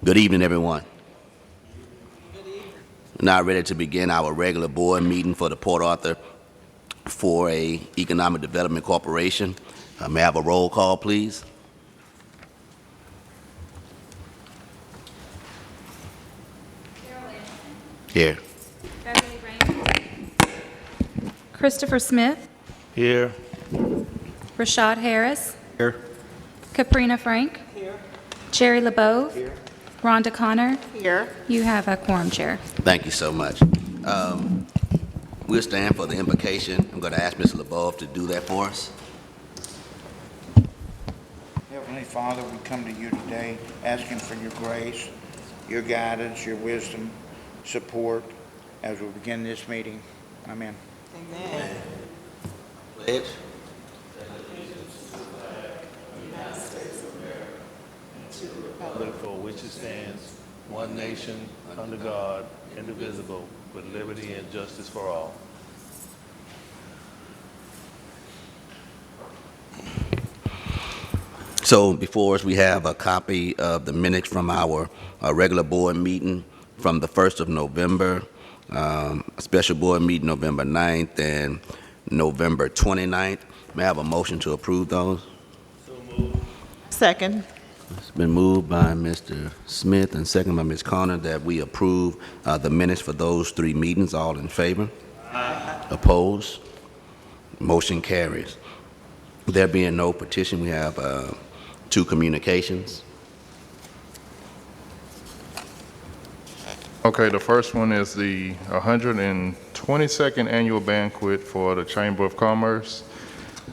Good evening, everyone. We're now ready to begin our regular board meeting for the Port Arthur 4A Economic Development Corporation. May I have a roll call, please? Here. Beverly Raines. Christopher Smith. Here. Rashad Harris. Here. Caprina Frank. Here. Jerry LeBeau. Here. Rhonda Connor. Here. You have a quorum, Chair. Thank you so much. We'll stand for the invocation. I'm going to ask Mr. LeBeau to do that for us. Heavenly Father, we come to you today asking for your grace, your guidance, your wisdom, support as we begin this meeting. Amen. Amen. Pledge. For which it stands, one nation, under God, indivisible, with liberty and justice for all. So before us, we have a copy of the minutes from our regular board meeting from the 1st of November, a special board meeting November 9th and November 29th. May I have a motion to approve those? Second. It's been moved by Mr. Smith and second by Ms. Connor that we approve the minutes for those three meetings. All in favor? Aye. Opposed? Motion carries. There being no petition, we have two communications. Okay, the first one is the 122nd annual banquet for the Chamber of Commerce.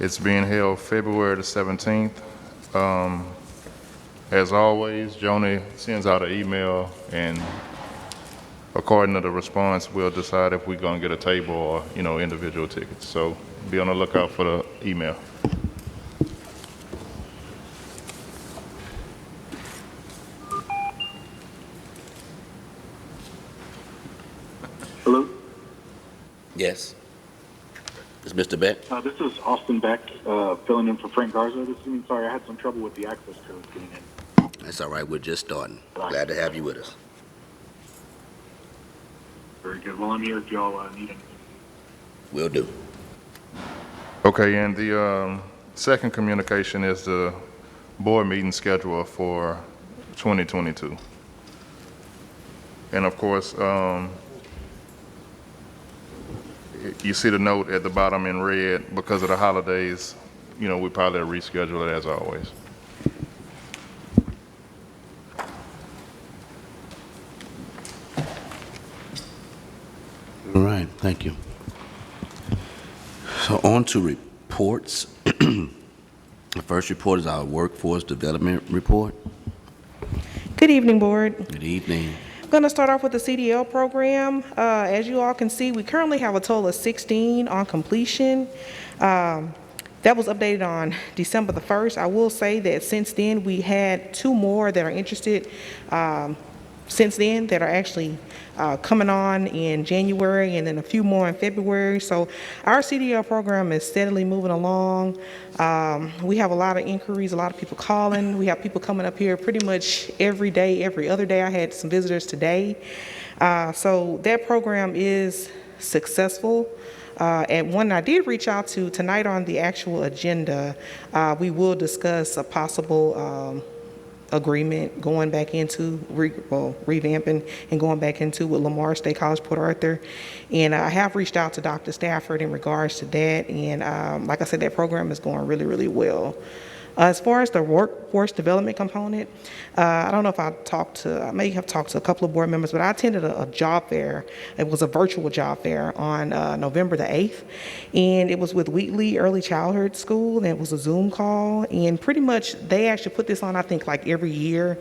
It's being held February the 17th. As always, Joni sends out an email, and according to the response, we'll decide if we're going to get a table or, individual tickets. So be on the lookout for the email. Hello, Yes. Is Mr. Beck? this is Austin Beck, filling in for Frank Garza this evening. Sorry, I had some trouble with the access code getting in. That's all right. We're just starting. Glad to have you with us. Very good. Well, I'm here if y'all need anything. Will do. Okay, and the second communication is the board meeting schedule for 2022. And of course, you see the note at the bottom in red. Because of the holidays, we probably reschedule it as always. All right. Thank you. So on to reports. The first report is our workforce development report. Good evening, Board. Good evening. I'm going to start off with the CDL program. As you all can see, we currently have a total of 16 on completion. That was updated on December the 1st. I will say that since then, we had two more that are interested since then that are actually coming on in January, and then a few more in February. So our CDL program is steadily moving along. We have a lot of inquiries, a lot of people calling. We have people coming up here pretty much every day, every other day. I had some visitors today. So that program is successful. And one I did reach out to tonight on the actual agenda, we will discuss a possible agreement going back into, revamping and going back into with Lamar State College, Port Arthur. And I have reached out to Dr. Stafford in regards to that. And like I said, that program is going really, really well. As far as the workforce development component, I don't know if I may have talked to a couple of board members, but I attended a job fair. It was a virtual job fair on November the 8th, and it was with Wheatley Early Childhood School, and it was a Zoom call, and pretty much they actually put this on, I think, like every year,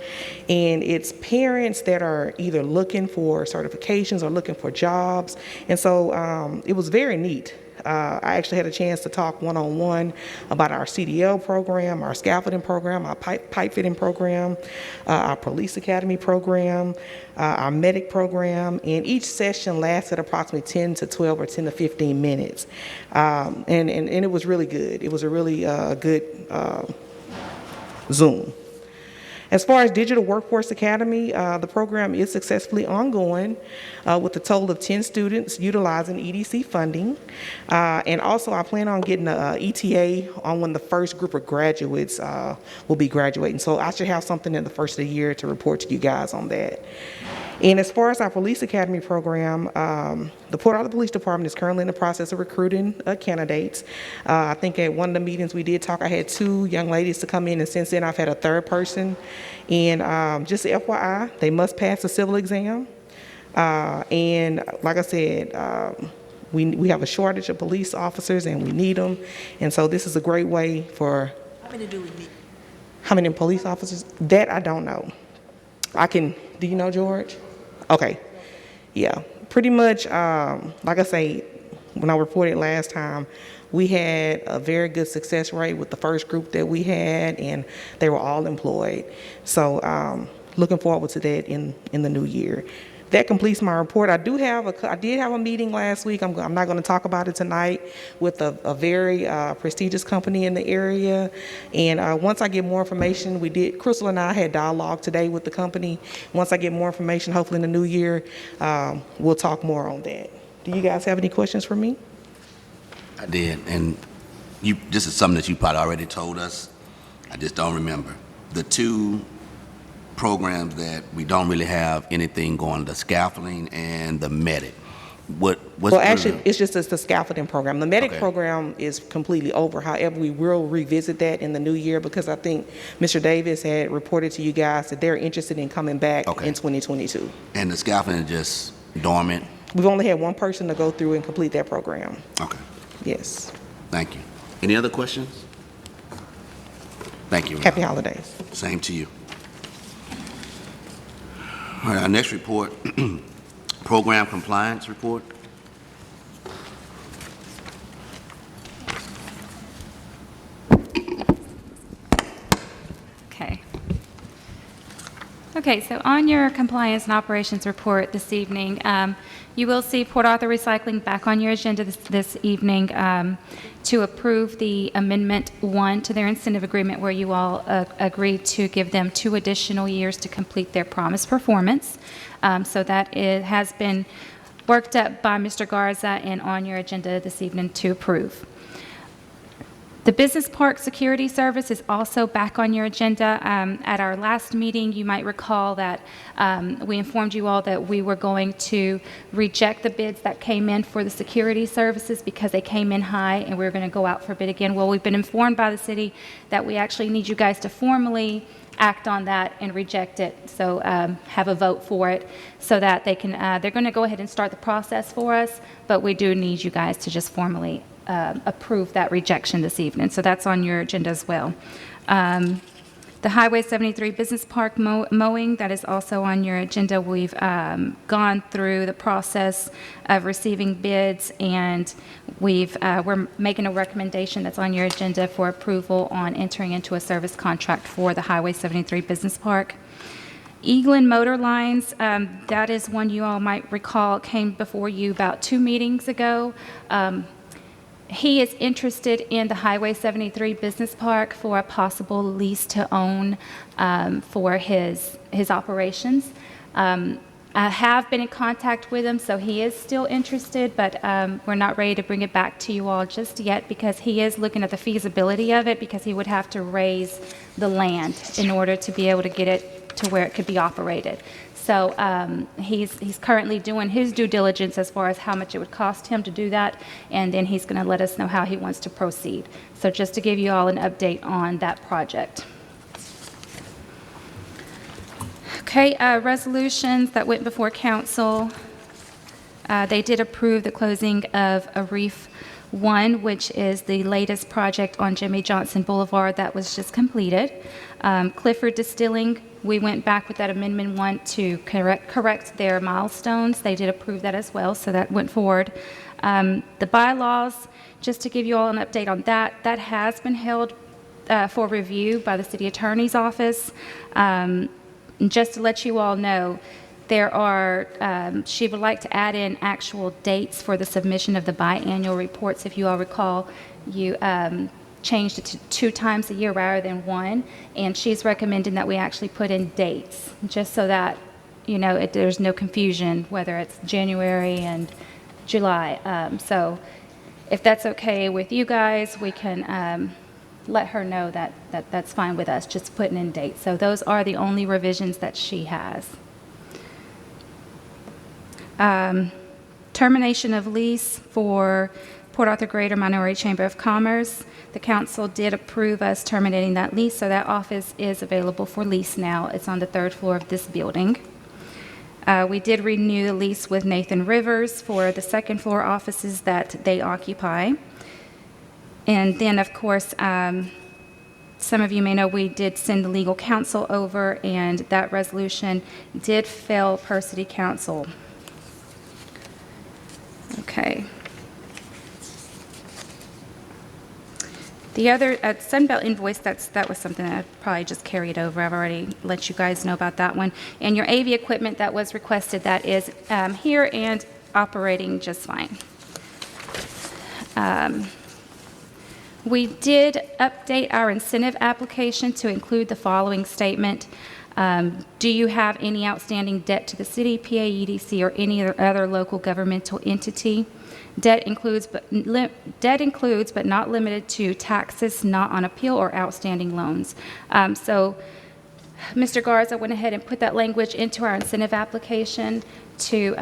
and it's parents that are either looking for certifications or looking for jobs, and so it was very neat. I actually had a chance to talk one-on-one about our CDL program, our scaffolding program, our pipe fitting program, our police academy program, our medic program, and each session lasted approximately 10 to 12 or 10 to 15 minutes. And it was really good. It was a really good Zoom. As far as Digital Workforce Academy, the program is successfully ongoing with a total of 10 students utilizing EDC funding. And also, I plan on getting a ETA on when the first group of graduates will be graduating. So I should have something in the first of the year to report to you guys on that. And as far as our Police Academy program, the Port Arthur Police Department is currently in the process of recruiting candidates. I think at one of the meetings we did talk, I had 2 young ladies to come in, and since then I've had a 3rd person. And just FYI, they must pass the civil exam. And like I said, we have a shortage of police officers and we need them. And so this is a great way for... How many do we need? How many police officers? That I don't know. Do you know, George? Okay. Yeah, pretty much, like I say, when I reported last time, we had a very good success rate with the first group that we had, and they were all employed. So looking forward to that in the new year. That completes my report. I did have a meeting last week. I'm not going to talk about it tonight, with a very prestigious company in the area. And once I get more information, Crystal and I had dialogue today with the company. Once I get more information, hopefully in the new year, we'll talk more on that. Do you guys have any questions for me? I did, and this is something that you probably already told us. I just don't remember. The 2 programs that we don't really have anything going, the scaffolding and the medic. Actually, it's just the scaffolding program. The medic program is completely over. However, we will revisit that in the new year, because I think Mr. Davis had reported to you guys that they're interested in coming back in 2022. And the scaffolding is just dormant? We've only had 1 person to go through and complete that program. Okay. Yes. Thank you. Any other questions? Thank you. Happy holidays. Same to you. All right, our next report, program compliance report. Okay, so on your compliance and operations report this evening, you will see Port Arthur Recycling back on your agenda this evening to approve the Amendment 1 to their incentive agreement, where you all agreed to give them 2 additional years to complete their promised performance. So that has been worked up by Mr. Garza and on your agenda this evening to approve. The Business Park Security Service is also back on your agenda. At our last meeting, you might recall that we informed you all that we were going to reject the bids that came in for the security services because they came in high, and we were going to go out for bid again. Well, we've been informed by the city that we actually need you guys to formally act on that and reject it, so have a vote for it, so that they can, they're going to go ahead and start the process for us, but we do need you guys to just formally approve that rejection this evening. So that's on your agenda as well. The Highway 73 Business Park mowing, that is also on your agenda. We've gone through the process of receiving bids, and we're making a recommendation that's on your agenda for approval on entering into a service contract for the Highway 73 Business Park. Eaglin Motor Lines, that is one you all might recall came before you about 2 meetings ago. He is interested in the Highway 73 Business Park for a possible lease to own for his operations. I have been in contact with him, so he is still interested, but we're not ready to bring it back to you all just yet, because he is looking at the feasibility of it, because he would have to raise the land in order to be able to get it to where it could be operated. So he's currently doing his due diligence as far as how much it would cost him to do that, and then he's going to let us know how he wants to proceed. So just to give you all an update on that project. Okay, resolutions that went before council. They did approve the closing of a Reef 1, which is the latest project on Jimmy Johnson Boulevard that was just completed. Clifford Distilling, we went back with that Amendment 1 to correct their milestones. They did approve that as well, so that went forward. The bylaws, just to give you all an update on that, that has been held for review by the city attorney's office. Just to let you all know, there are, she would like to add in actual dates for the submission of the biannual reports. If you all recall, you changed it to 2 times a year rather than 1, and she's recommending that we actually put in dates, just so that, you know, there's no confusion whether it's January and July. So if that's okay with you guys, we can let her know that that's fine with us, just putting in dates. So those are the only revisions that she has. Termination of lease for Port Arthur Greater Minority Chamber of Commerce. The council did approve us terminating that lease, so that office is available for lease now. It's on the 3rd floor of this building. We did renew the lease with Nathan Rivers for the 2nd floor offices that they occupy. And then, of course, some of you may know we did send the legal counsel over, and that resolution did fail per city council. Okay. The other Sunbelt invoice, that was something that I probably just carried over. I've already let you guys know about that one. And your AV equipment that was requested, that is here and operating just fine. We did update our incentive application to include the following statement. Do you have any outstanding debt to the city, PA, EDC, or any other local governmental entity? Debt includes but not limited to taxes not on appeal or outstanding loans. So Mr. Garza went ahead and put that language into our incentive application to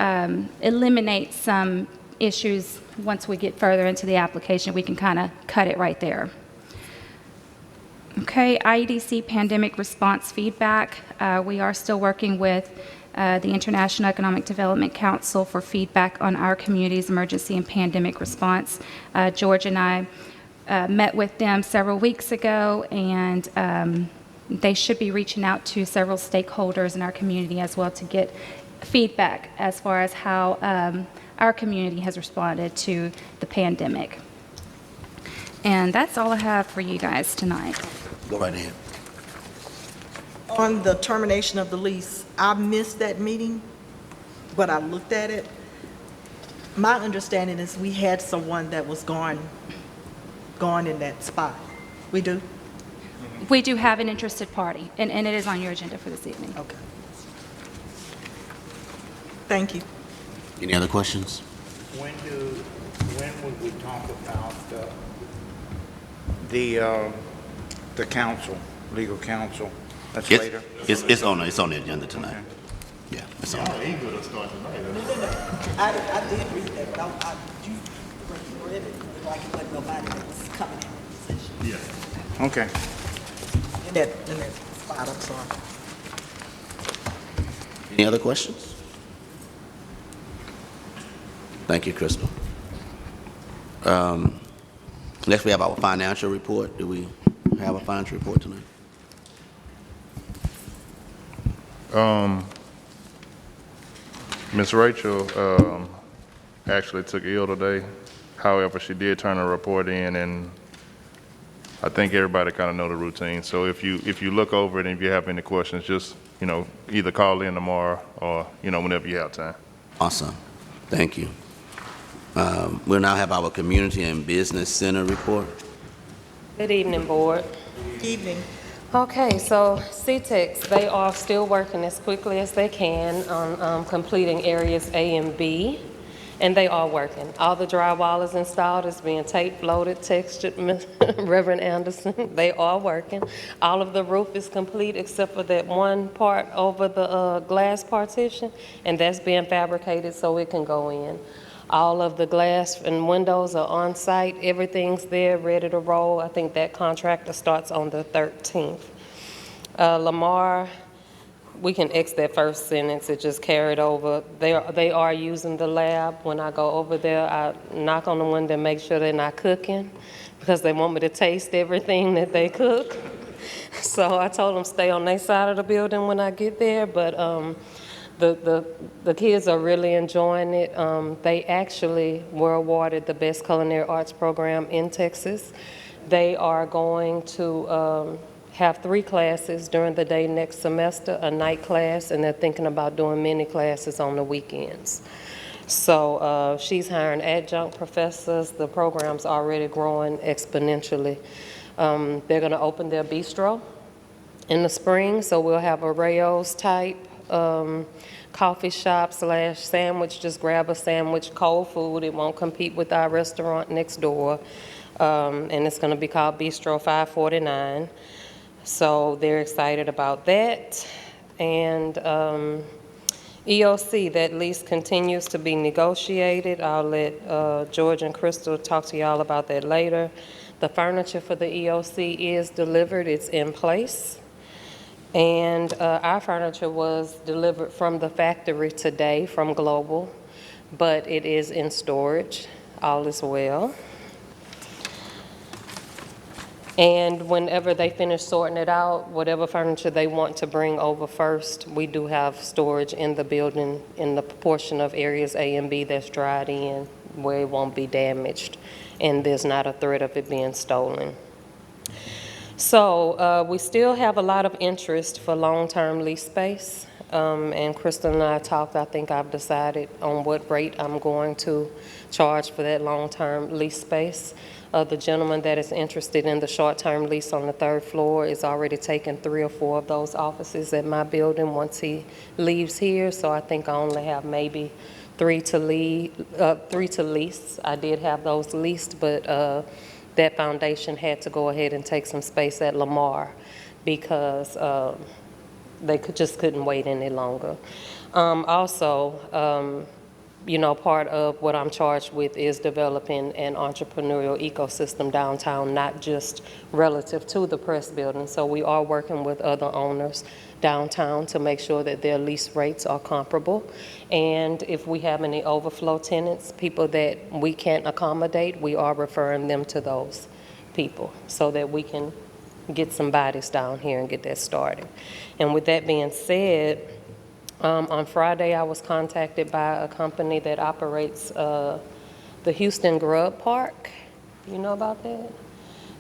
eliminate some issues. Once we get further into the application, we can kind of cut it right there. Okay, IEDC pandemic response feedback. We are still working with the International Economic Development Council for feedback on our community's emergency and pandemic response. George and I met with them several weeks ago, and they should be reaching out to several stakeholders in our community as well to get feedback as far as how our community has responded to the pandemic. And that's all I have for you guys tonight. Go right ahead. On the termination of the lease, I missed that meeting, but I looked at it. My understanding is we had someone that was gone in that spot. We do? We do have an interested party, and it is on your agenda for this evening. Okay. Thank you. Any other questions? When would we talk about the council, legal counsel? That's later? It's on the agenda tonight. Yeah, it's on. Y'all eager to start tonight, I did read that, but you read it like it wasn't nobody that was coming in position. Yeah. Okay. In that spot, I'm sorry. Any other questions? Thank you, Crystal. Next, we have our financial report. Do we have a financial report tonight? Ms. Rachel actually took ill today. However, she did turn her report in, and I think everybody kind of know the routine. So if you look over it and if you have any questions, just, you know, either call in tomorrow or, you know, whenever you have time. Awesome. Thank you. We'll now have our Community and Business Center report. Good evening, Board. Evening. Okay, so CTEX, they are still working as quickly as they can on completing areas A and B, and they are working. All the drywall is installed, it's being tape loaded, textured, Reverend Anderson. They are working. All of the roof is complete except for that one part over the glass partition, and that's being fabricated so it can go in. All of the glass and windows are on site. Everything's there, ready to roll. I think that contractor starts on the 13th. Lamar, we can X that first sentence. It just carried over. They are using the lab. When I go over there, I knock on the window and make sure they're not cooking because they want me to taste everything that they cook. So I told them stay on their side of the building when I get there, but the kids are really enjoying it. They actually were awarded the Best Culinary Arts Program in Texas. They are going to have 3 classes during the day next semester, a night class, and they're thinking about doing mini classes on the weekends. So she's hiring adjunct professors. The program's already growing exponentially. They're going to open their bistro in the spring, so we'll have a Rayo's type coffee shop / sandwich. Just grab a sandwich, cold food. It won't compete with our restaurant next door. And it's going to be called Bistro 549. So they're excited about that. And EOC, that lease continues to be negotiated. I'll let George and Crystal talk to y'all about that later. The furniture for the EOC is delivered. It's in place. And our furniture was delivered from the factory today from Global, but it is in storage. All is well. And whenever they finish sorting it out, whatever furniture they want to bring over first, we do have storage in the building in the portion of areas A and B that's dried in where it won't be damaged and there's not a threat of it being stolen. So we still have a lot of interest for long-term lease space. And Crystal and I talked, I think I've decided on what rate I'm going to charge for that long-term lease space. The gentleman that is interested in the short-term lease on the 3rd floor is already taking 3 or 4 of those offices at my building once he leaves here. So I think I only have maybe 3 to lease. I did have those leased, but that foundation had to go ahead and take some space at Lamar because they just couldn't wait any longer. Also, you know, part of what I'm charged with is developing an entrepreneurial ecosystem downtown, not just relative to the press building. So we are working with other owners downtown to make sure that their lease rates are comparable. And if we have any overflow tenants, people that we can't accommodate, we are referring them to those people so that we can get some bodies down here and get that started. And with that being said, on Friday, I was contacted by a company that operates the Houston Grub Park. You know about that?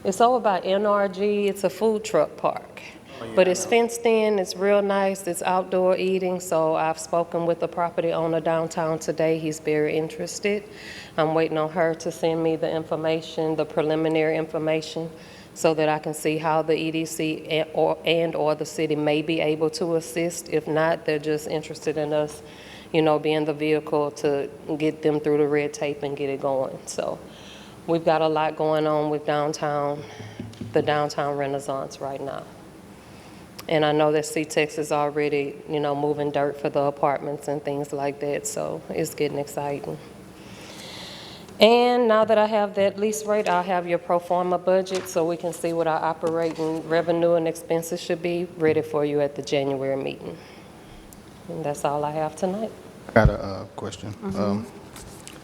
It's over by NRG. It's a food truck park. But it's fenced in, it's real nice, it's outdoor eating, so I've spoken with the property owner downtown today. He's very interested. I'm waiting on her to send me the information, the preliminary information, so that I can see how the EDC or the city may be able to assist. If not, they're just interested in us, you know, being the vehicle to get them through the red tape and get it going. So we've got a lot going on with downtown, the downtown renaissance right now. And I know that CTEX is already, you know, moving dirt for the apartments and things like that, so it's getting exciting. And now that I have that lease rate, I'll have your pro forma budget so we can see what our operating revenue and expenses should be ready for you at the January meeting. And that's all I have tonight. Got a question.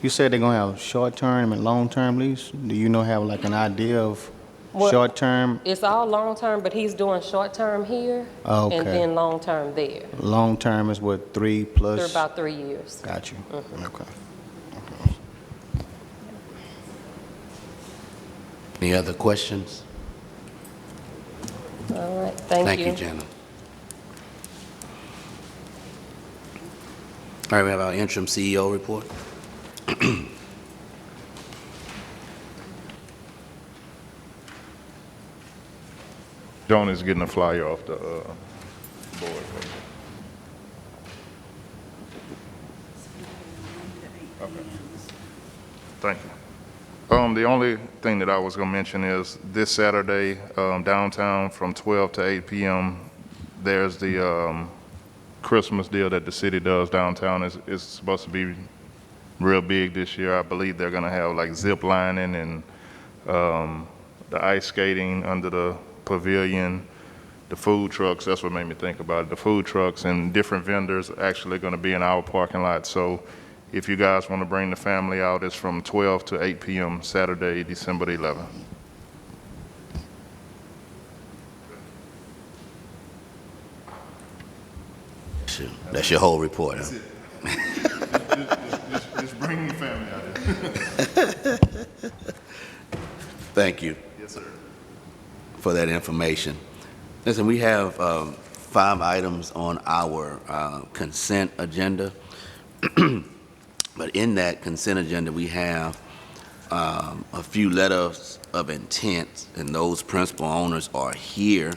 You said they're going to have short-term and long-term lease. Do you have like an idea of short-term? It's all long-term, but he's doing short-term here and then long-term there. Long-term is what, 3 plus? They're about 3 years. Got you. Okay. Any other questions? All right, thank you. Thank you, Jenna. All right, we have our interim CEO report. Joan is getting a flyer off the board. Okay. Thank you. The only thing that I was going to mention is this Saturday, downtown from 12 to 8 p.m., there's the Christmas deal that the city does downtown. It's supposed to be real big this year. I believe they're going to have like zip lining and the ice skating under the pavilion, the food trucks. That's what made me think about it. The food trucks and different vendors are actually going to be in our parking lot. So if you guys want to bring the family out, it's from 12 to 8 p.m. Saturday, December the 11th. That's your whole report, huh? Just bring your family out here. Thank you. Yes, sir. For that information. Listen, we have 5 items on our consent agenda. But in that consent agenda, we have a few letters of intent, and those principal owners are here,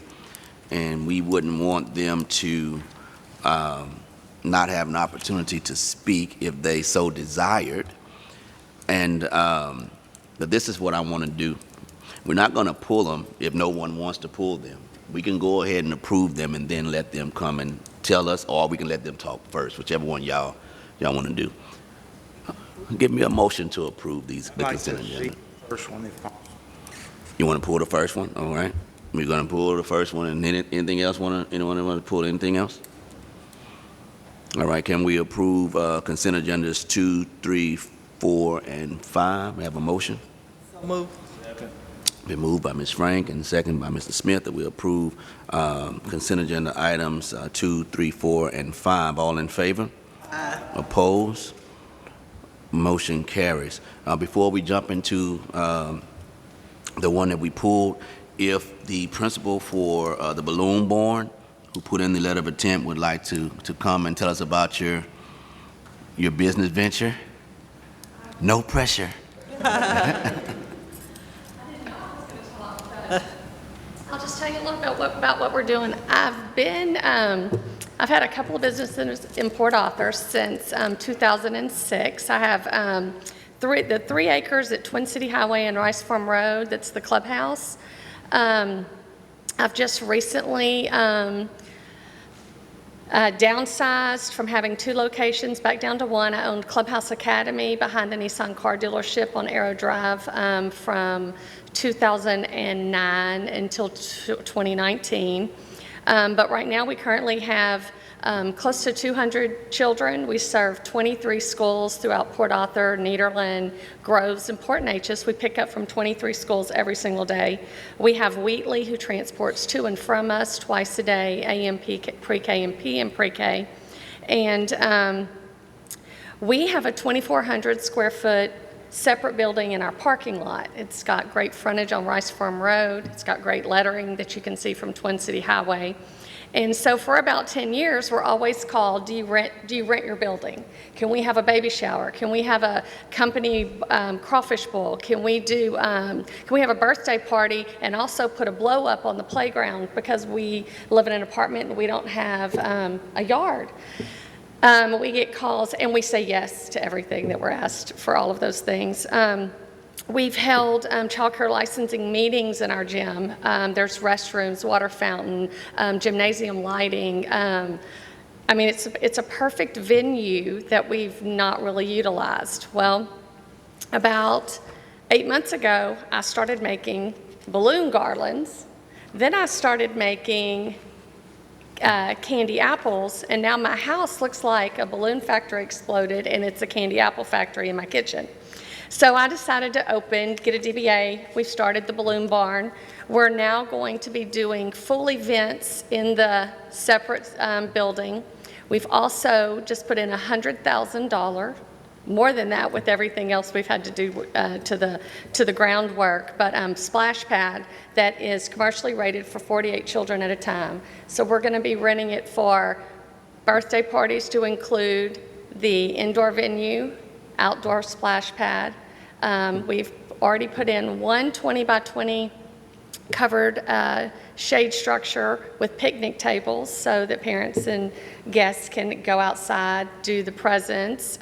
and we wouldn't want them to not have an opportunity to speak if they so desired. And but this is what I want to do. We're not going to pull them if no one wants to pull them. We can go ahead and approve them and then let them come and tell us, or we can let them talk first, whichever one y'all want to do. Give me a motion to approve these. I'd like to see the first one if possible. You want to pull the first one? All right. We're going to pull the first one, and then anything else? Anyone want to pull anything else? All right. Can we approve consent agendas 2, 3, 4, and 5? We have a motion. So move. Been moved by Ms. Frank and second by Mr. Smith that we approve consent agenda items 2, 3, 4, and 5. All in favor? Aye. Opposed? Motion carries. Before we jump into the one that we pulled, if the principal for the balloon barn who put in the letter of intent would like to come and tell us about your business venture, no pressure. I'll just tell you a little bit about what we're doing. I've had a couple of businesses in Port Arthur since 2006. I have 3 acres at Twin City Highway and Rice Farm Road. That's the clubhouse. I've just recently downsized from having 2 locations back down to 1. I owned Clubhouse Academy behind the Nissan car dealership on Arrow Drive from 2009 until 2019. But right now we currently have close to 200 children. We serve 23 schools throughout Port Arthur, Nederland, Groves, and Port Neches. We pick up from 23 schools every single day. We have Wheatley, who transports to and from us twice a day, AM, pre-K, and PM pre-K. And we have a 2,400 square foot separate building in our parking lot. It's got great frontage on Rice Farm Road. It's got great lettering that you can see from Twin City Highway. And so for about 10 years, we're always called, do you rent your building? Can we have a baby shower? Can we have a company crawfish bowl? Can we have a birthday party and also put a blow up on the playground because we live in an apartment and we don't have a yard? We get calls and we say yes to everything that we're asked for all of those things. We've held child care licensing meetings in our gym. There's restrooms, water fountain, gymnasium lighting. I mean, it's a perfect venue that we've not really utilized. Well, about 8 months ago, I started making balloon garlands. Then I started making candy apples, and now my house looks like a balloon factory exploded and it's a candy apple factory in my kitchen. So I decided to get a DBA. We've started the balloon barn. We're now going to be doing full events in the separate building. We've also just put in $100,000, more than that with everything else we've had to do to the groundwork, but splash pad that is commercially rated for 48 children at a time. So we're going to be renting it for birthday parties to include the indoor venue, outdoor splash pad. We've already put in one 20 by 20 covered shade structure with picnic tables so that parents and guests can go outside, do the presents,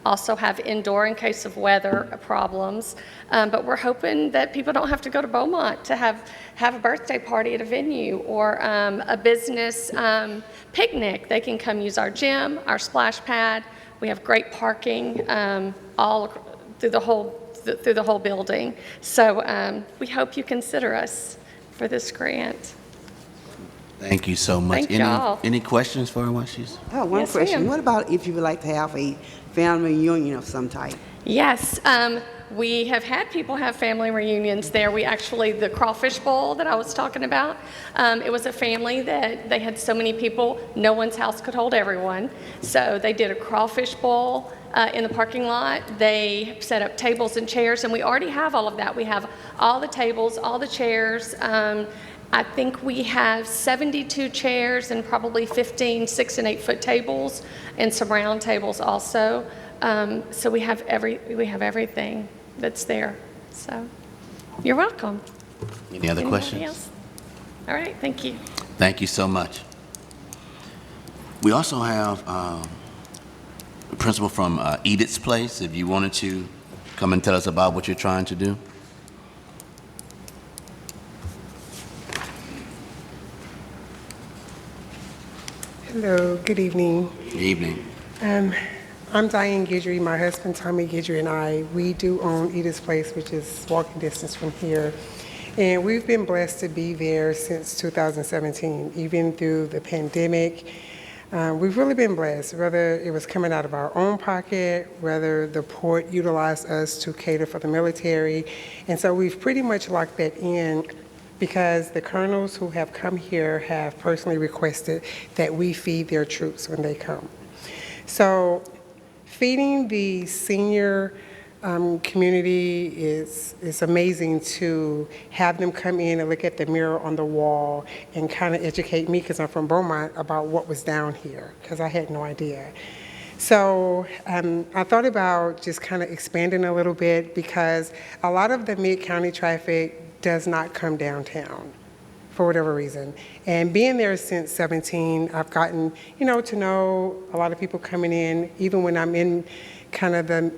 also have indoor in case of weather problems. But we're hoping that people don't have to go to Beaumont to have a birthday party at a venue or a business picnic. They can come use our gym, our splash pad. We have great parking all through the whole building. So we hope you consider us for this grant. Thank you so much. Thank y'all. Any questions for her while she's? Oh, one Yes, question. ma'am. What about if you would like to have a family reunion of some type? Yes, we have had people have family reunions there. The crawfish bowl that I was talking about, it was a family that they had so many people, no one's house could hold everyone. So they did a crawfish bowl in the parking lot. They set up tables and chairs, and we already have all of that. We have all the tables, all the chairs. I think we have 72 chairs and probably 15 6- and 8-foot tables and some round tables also. So we have everything. that's there. So you're welcome. Any other Anybody questions? else? All right, thank you. Thank you so much. We also have a principal from Edith's Place, if you wanted to come and tell us about what you're trying to do. Hello, good evening. Good evening. I'm Diane Guidry. My husband Tommy Guidry and I, we do own Edith's Place, which is walking distance from here. And we've been blessed to be there since 2017, even through the pandemic. We've really been blessed, whether it was coming out of our own pocket, whether the port utilized us to cater for the military. And so we've pretty much locked that in because the colonels who have come here have personally requested that we feed their troops when they come. So feeding the senior community is amazing to have them come in and look at the mirror on the wall and kind of educate me, because I'm from Beaumont, about what was down here, because I had no idea. So I thought about just kind of expanding a little bit, because a lot of the mid-county traffic does not come downtown for whatever reason. And being there since 17, I've gotten, to know a lot of people coming in, even when I'm in kind of the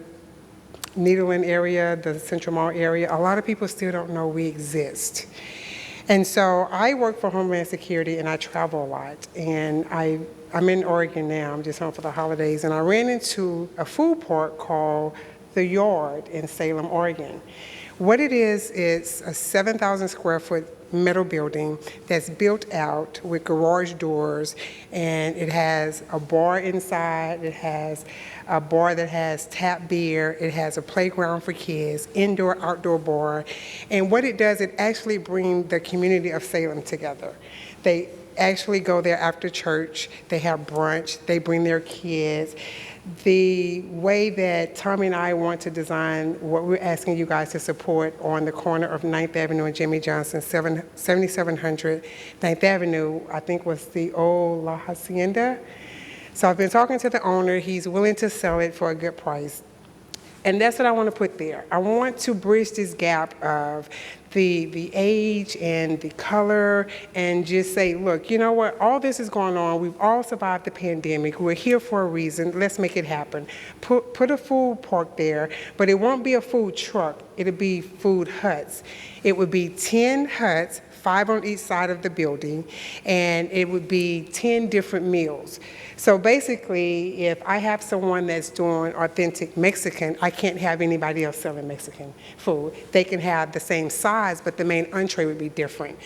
Needleland area, the Central Mall area, a lot of people still don't know we exist. And so I work for Homeland Security and I travel a lot. And I'm in Oregon now, I'm just home for the holidays, and I ran into a food park called The Yard in Salem, Oregon. What it is, it's a 7,000 square foot metal building that's built out with garage doors, and it has a bar inside, it has a bar that has tap beer, it has a playground for kids, indoor, outdoor bar. And what it does, it actually brings the community of Salem together. They actually go there after church, they have brunch, they bring their kids. The way that Tommy and I want to design what we're asking you guys to support on the corner of 9th Avenue and Jimmy Johnson, 7700 9th Avenue, I think was the old La Hacienda. So I've been talking to the owner. He's willing to sell it for a good price. And that's what I want to put there. I want to bridge this gap of the age and the color, and just say, look, you know what, all this is going on. We've all survived the pandemic. We're here for a reason. Let's make it happen. Put a food park there, but it won't be a food truck. It'll be food huts. It would be 10 huts, 5 on each side of the building, and it would be 10 different meals. So basically, if I have someone that's doing authentic Mexican, I can't have anybody else selling Mexican food. They can have the same size, but the main entree would be different.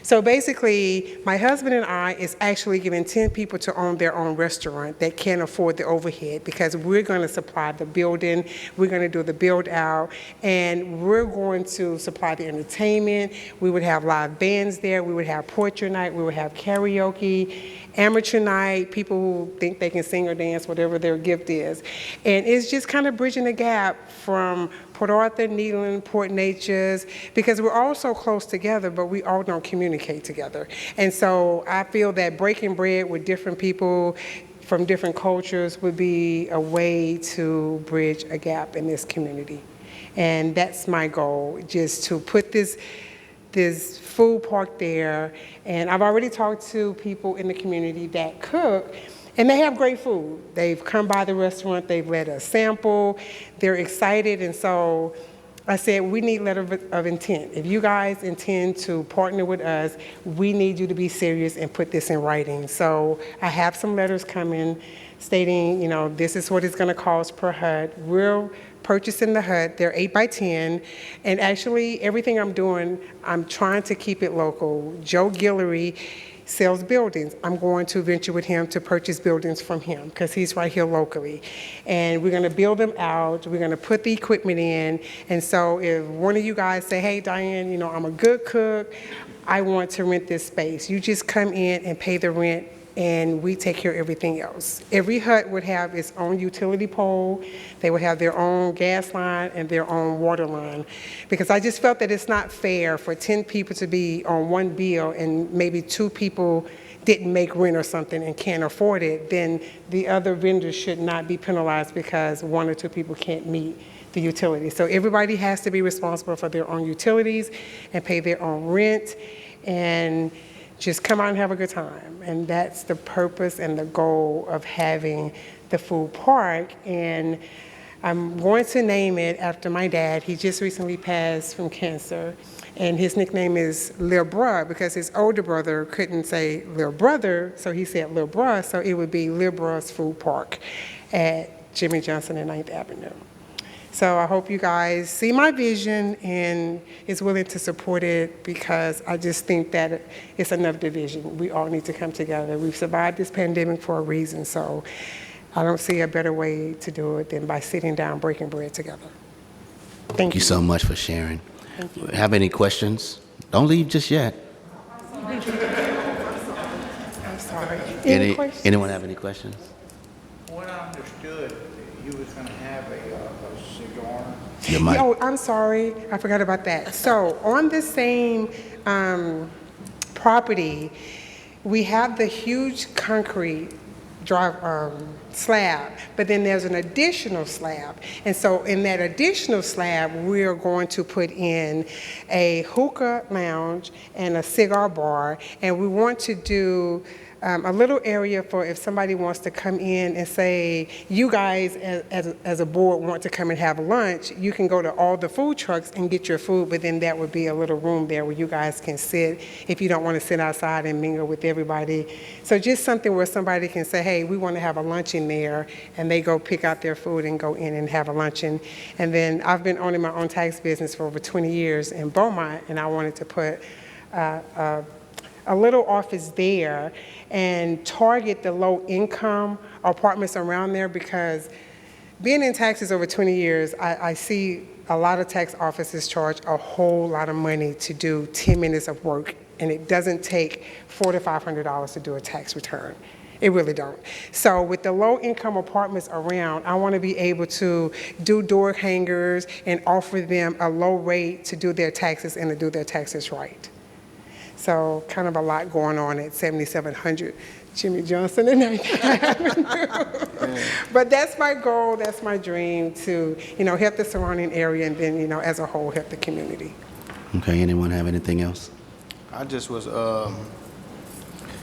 So basically, my husband and I is actually giving 10 people to own their own restaurant that can't afford the overhead, because we're going to supply the building, we're going to do the build out, and we're going to supply the entertainment. We would have live bands there, we would have portrait night, we would have karaoke, amateur night, people who think they can sing or dance, whatever their gift is. And it's just kind of bridging the gap from Port Arthur, Needland, Port Neches, because we're all so close together, but we all don't communicate together. And so I feel that breaking bread with different people from different cultures would be a way to bridge a gap in this community. And that's my goal, just to put this food park there. And I've already talked to people in the community that cook, and they have great food. They've come by the restaurant, they've let us sample, they're excited. And so I said, we need letter of intent. If you guys intend to partner with us, we need you to be serious and put this in writing. So I have some letters coming stating, this is what it's gonna cost per hut. We're purchasing the hut, they're 8 by 10, and actually everything I'm doing, I'm trying to keep it local. Joe Guillory sells buildings. I'm going to venture with him to purchase buildings from him, because he's right here locally. And we're gonna build them out, we're gonna put the equipment in, and so if one of you guys say, hey Diane, I'm a good cook, I want to rent this space, you just come in and pay the rent, and we take care of everything else. Every hut would have its own utility pole, they would have their own gas line and their own water line, because I just felt that it's not fair for 10 people to be on one bill and maybe 2 people didn't make rent or something and can't afford it. Then the other vendors should not be penalized because 1 or 2 people can't meet the the utilities. So everybody has to be responsible for their own utilities and pay their own rent and just come out and have a good time. And that's the purpose and the goal of having the food park. And I'm going to name it after my dad. He just recently passed from cancer. And his nickname is Lil Bruh because his older brother couldn't say Lil Brother, so he said Lil Bruh, so it would be Lil Bruh's Food Park at Jimmy Johnson and 9th Avenue. So I hope you guys see my vision and is willing to support it because I just think that it's enough division. We all need to come together. We've survived this pandemic for a reason, so I don't see a better way to do it than by sitting down, breaking bread together. Thank you so much for sharing. Have any questions? Don't leave just yet. I'm sorry. Any questions? Anyone have any questions? What I understood, you was gonna have a cigar. Your mic. Oh, I'm sorry. I forgot about that. So on the same property, we have the huge concrete slab, but then there's an additional slab. And so in that additional slab, we're going to put in a hookah lounge and a cigar bar, and we want to do a little area for if somebody wants to come in and say, you guys as a board want to come and have lunch, you can go to all the food trucks and get your food, but then that would be a little room there where you guys can sit if you don't want to sit outside and mingle with everybody. So just something where somebody can say, hey, we want to have a luncheon there, and they go pick out their food and go in and have a luncheon. And then I've been owning my own tax business for over 20 years in Beaumont, and I wanted to put a little office there and target the low-income apartments around there because being in taxes over 20 years, I see a lot of tax offices charge a whole lot of money to do 10 minutes of work, and it doesn't take $400 to $500 to do a tax return. It really don't. So with the low-income apartments around, I want to be able to do door hangers and offer them a low rate to do their taxes and to do their taxes right. So kind of a lot going on at 7700 Jimmy Johnson and 9th Avenue. But that's my goal, that's my dream to, help the surrounding area and then, as a whole, help the community. Okay, anyone have anything else? I just was,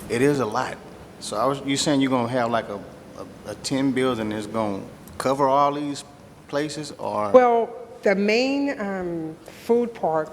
it is a lot. So you saying you're gonna have like a 10 building that's gonna cover all these places, or? Well, the main food park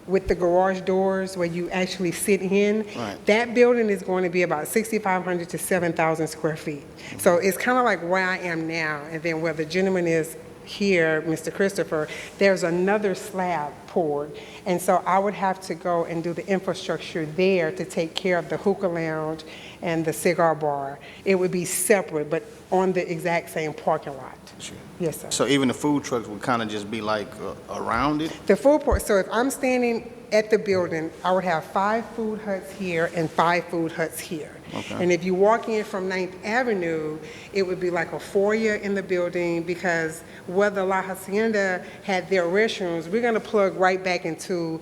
with the garage doors where you actually sit in, right. That building is going to be about 6,500 to 7,000 square feet. Mm-hmm. So it's kind of like where I am now, and then where the gentleman is here, Mr. Christopher, there's another slab poured. And so I would have to go and do the infrastructure there to take care of the hookah lounge and the cigar bar. It would be separate, but on the exact same parking lot. Sure. Yes, sir. So even the food trucks would kind of just be like around it? The food park, so if I'm standing at the building, I would have 5 food huts here and 5 food huts here. Okay. And if you walk in from 9th Avenue, it would be like a foyer in the building because where the La Hacienda had their restrooms, we're gonna plug right back into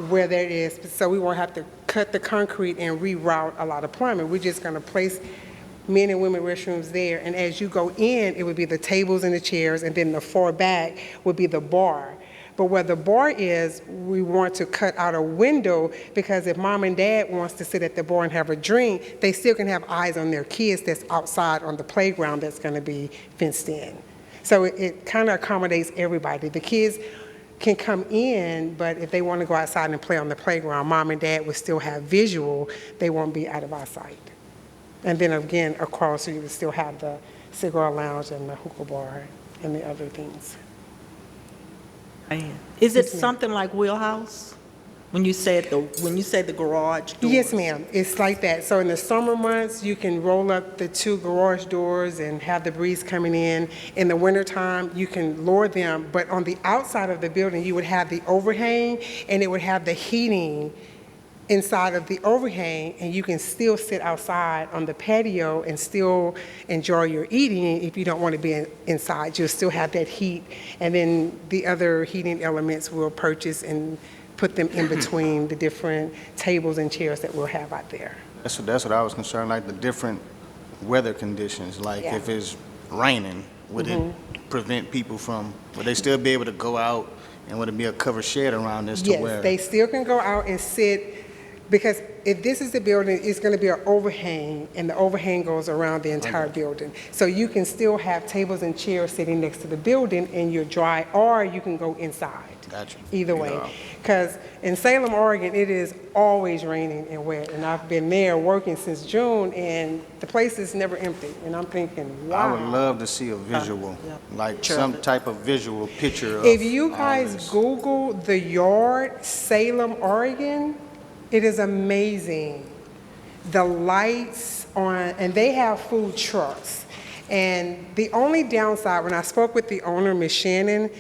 where that is. So we won't have to cut the concrete and reroute a lot of plumbing. We're just gonna place men and women restrooms there. And as you go in, it would be the tables and the chairs, and then the far back would be the bar. But where the bar is, we want to cut out a window because if mom and dad wants to sit at the bar and have a drink, they still can have eyes on their kids that's outside on the playground that's going to be fenced in. So it kind of accommodates everybody. The kids can come in, but if they want to go outside and play on the playground, mom and dad would still have visual. They won't be out of our sight. And then again, across, you would still have the cigar lounge and the hookah bar and the other things. Is it something like Wheelhouse? When you say the garage doors? Yes, ma'am. It's like that. So in the summer months, you can roll up the 2 garage doors and have the breeze coming in. In the wintertime, you can lower them. But on the outside of the building, you would have the overhang, and it would have the heating inside of the overhang, and you can still sit outside on the patio and still enjoy your eating. If you don't want to be inside, you'll still have that heat. And then the other heating elements we'll purchase and put them in between the different tables and chairs that we'll have out there. That's what I was concerned, like the different weather conditions, like Yeah. if it's raining, Would it prevent people from, would they still be able to go out, and would it be a covered shed around this to where? Yes, they still can go out and sit, because if this is the building, it's going to be an overhang, and the overhang goes around the entire building. So you can still have tables and chairs sitting next to the building, and you're dry, or you can go inside. Gotcha. Either way. Because in Salem, Oregon, it is always raining and wet, and I've been there working since June, and the place is never empty. And I'm thinking, wow. I would love to see a visual, like some type of visual picture of If you all guys this. Google the yard, Salem, Oregon, it is amazing. The lights on, and they have food trucks. And the only downside, when I spoke with the owner, Ms. Shannon,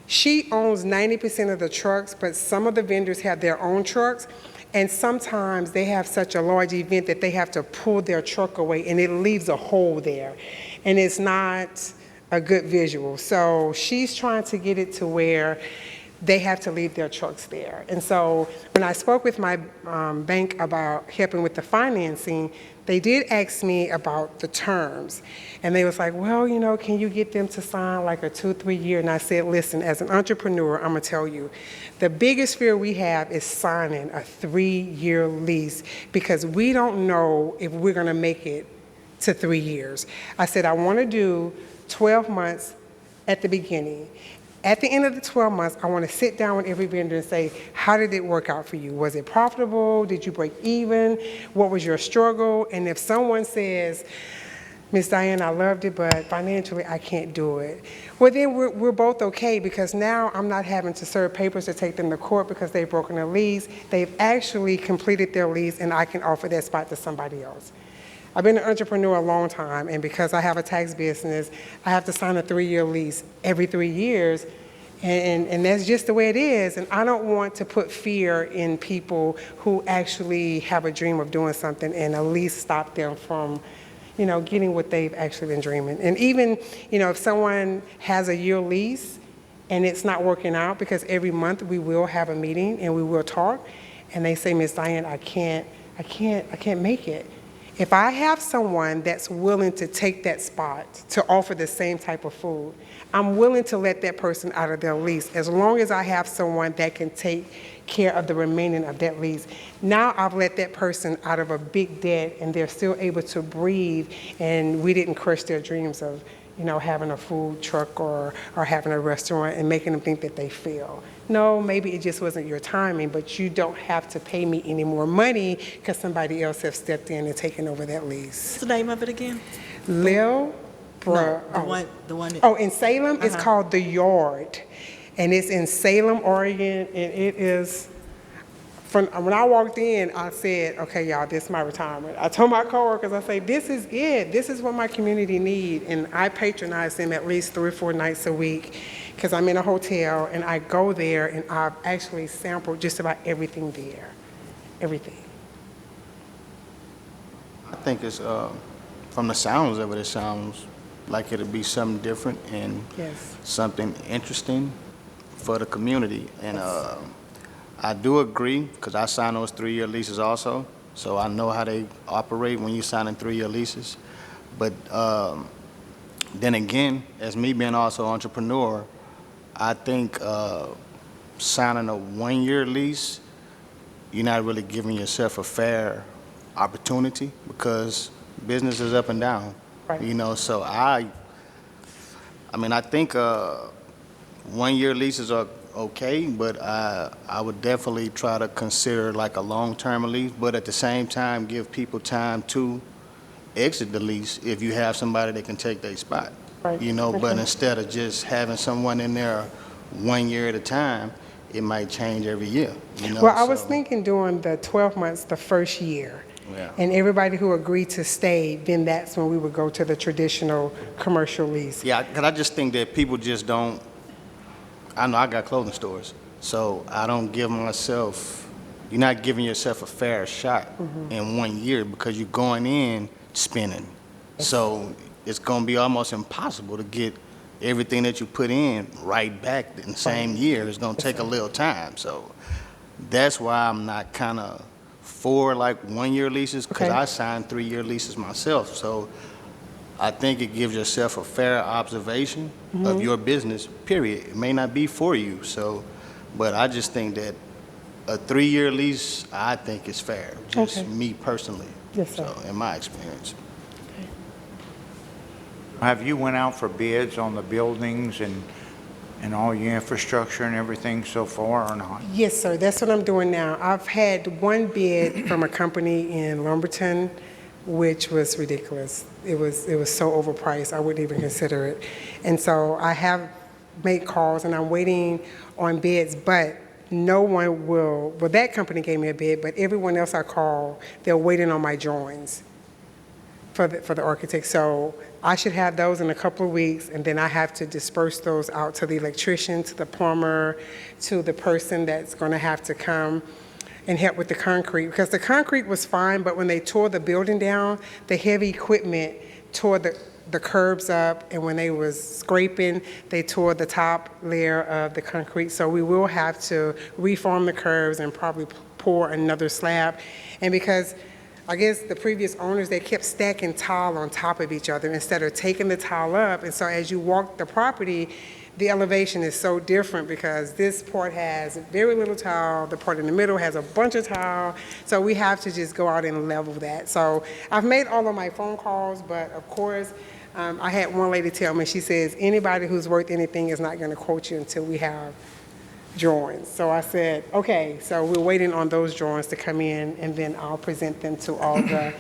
she owns 90% of the trucks, but some of the vendors have their own trucks. And sometimes they have such a large event that they have to pull their truck away, and it leaves a hole there. And it's not a good visual. So she's trying to get it to where they have to leave their trucks there. And so when I spoke with my bank about helping with the financing, they did ask me about the terms. And they was like, well, you know, can you get them to sign like a 2-3 year? And I said, listen, as an entrepreneur, I'm gonna tell you, the biggest fear we have is signing a 3-year lease, because we don't know if we're gonna make it to 3 years. I said, I wanna do 12 months at the beginning. At the end of the 12 months, I want to sit down with every vendor and say, how did it work out for you? Was it profitable? Did you break even? What was your struggle? And if someone says, Miss Diane, I loved it, but financially I can't do it, well, then we're both okay, because now I'm not having to serve papers to take them to court because they've broken a lease. They've actually completed their lease, and I can offer that spot to somebody else. I've been an entrepreneur a long time, and because I have a tax business, I have to sign a 3-year lease every 3 years, and that's just the way it is. And I don't want to put fear in people who actually have a dream of doing something and at least stop them from, you know, getting what they've actually been dreaming. And even, you know, if someone has a year lease and it's not working out, because every month we will have a meeting and we will talk, and they say, Miss Diane, I can't make it. If I have someone that's willing to take that spot to offer the same type of food, I'm willing to let that person out of their lease, as long as I have someone that can take care of the remaining of that lease. Now I've let that person out of a big debt, and they're still able to breathe, and we didn't crush their dreams of, you know, having a food truck or having a restaurant and making them think that they fail. No, maybe it just wasn't your timing, but you don't have to pay me any more money because somebody else has stepped in and taken over that lease. What's the name of it again? Lil No, the one. Oh, in Salem, it's called The Yard, and it's in Salem, Oregon, and it is, when I walked in, I said, okay, y'all, this is my retirement. I told my coworkers, I say, this is it. This is what my community need, and I patronize them at least 3 or 4 nights a week, because I'm in a hotel, and I go there, and I've actually sampled just about everything there, everything. I think it's, from the sounds of it, it sounds like it'll be something different and Yes. something interesting for the community. And I do agree, because I signed those 3-year leases also, so I know how they operate when you sign in 3-year leases. But then again, as me being also an entrepreneur, I think signing a 1-year lease, you're not really giving yourself a fair opportunity, because business is up and down. Right. You know, so I mean, I think 1-year leases are okay, but I would definitely try to consider like a long-term lease, but at the same time, give people time to exit the lease if you have somebody that can take their spot. Right. You know, but Okay. instead of just having someone in there 1 year at a time, it might change every year, you know? Well, I was so- thinking doing the 12 months the first year. Yeah. And everybody who agreed to stay, then that's when we would go to the traditional commercial lease. Yeah, because I just think that people just don't, I know I got clothing stores, so I don't give myself, you're not giving yourself a fair shot in 1 year, because you're going in spending. So it's going to be almost impossible to get everything that you put in right back in the same year. It's going to take a little time. So that's why I'm not kind of for like 1-year leases, because Okay. I signed 3-year leases myself. So I think it gives yourself a fair observation of your business, period. It may not be for you, so, but I just think that a 3-year lease, I think is fair, just Okay. me personally. Yes, sir. So, in my experience. Have you went out for bids on the buildings and all your infrastructure and everything so far or not? Yes, sir, that's what I'm doing now. I've had one bid from a company in Lumberton, which was ridiculous. It was so overpriced, I wouldn't even consider it. And so I have made calls and I'm waiting on bids, but no one will, well, that company gave me a bid, but everyone else I call, they're waiting on my drawings for the architect. So I should have those in a couple of weeks, and then I have to disperse those out to the electrician, to the plumber, to the person that's going to have to come and help with the concrete. Because the concrete was fine, but when they tore the building down, the heavy equipment tore the curbs up, and when they was scraping, they tore the top layer of the concrete. So we will have to reform the curbs and probably pour another slab. And because I guess the previous owners, they kept stacking tile on top of each other instead of taking the tile up. And so as you walk the property, the elevation is so different because this part has very little tile, the part in the middle has a bunch of tile. So we have to just go out and level that. So I've made all of my phone calls, but of course, I had one lady tell me, she says, anybody who's worth anything is not gonna quote you until we have drawings. So I said, okay, so we're waiting on those drawings to come in, and then I'll present them to all the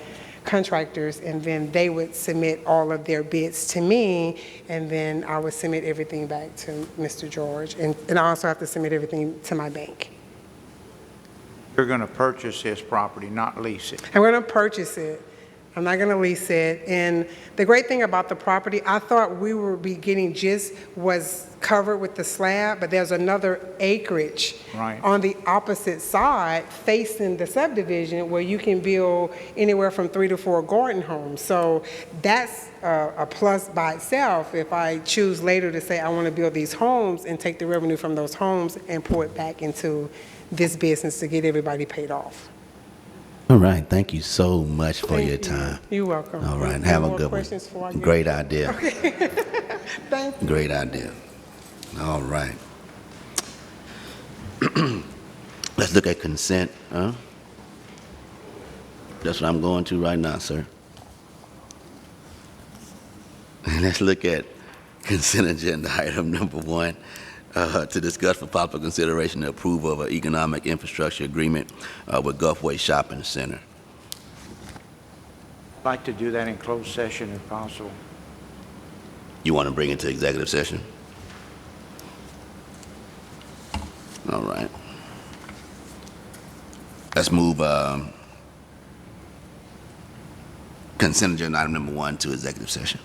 contractors, and then they would submit all of their bids to me, and then I would submit everything back to Mr. George, and I also have to submit everything to my bank. You're going to purchase this property, not lease it. I'm going to purchase it. I'm not going to lease it. And the great thing about the property, I thought we would be getting just was covered with the slab, but there's another acreage on the opposite side facing the subdivision where you can build anywhere from 3 to 4 garden homes. So that's a plus by itself if I choose later to say I want to build these homes and take the revenue from those homes and pour it back into this business to get everybody paid off. All right, thank you so much for your time. You're welcome. All right, Any have a more good questions before I one. get- Great idea. Thank you. Great idea. All right. Let's look at consent, huh? That's what I'm going to right now, sir. And let's look at consent agenda item number 1, to discuss for possible consideration the approval of an economic infrastructure agreement with Gulfway Shopping Center. I'd like to do that in closed session if possible. You want to bring it to executive session? All right. Let's move consent agenda item number 1 to executive session.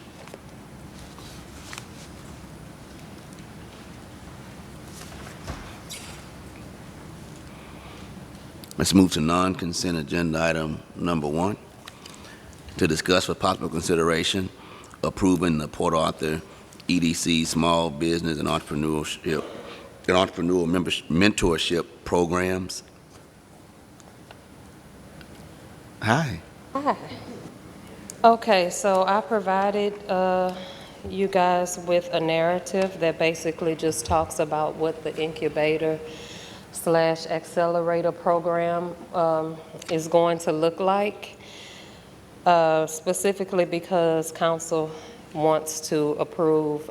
Let's move to non-consent agenda item number 1, to discuss for possible consideration approving the Port Arthur EDC Small Business and Entrepreneurship Mentorship Programs. Hi. Hi. Okay, so I provided you guys with a narrative that basically just talks about what the incubator / accelerator program is going to look like, specifically because council wants to approve,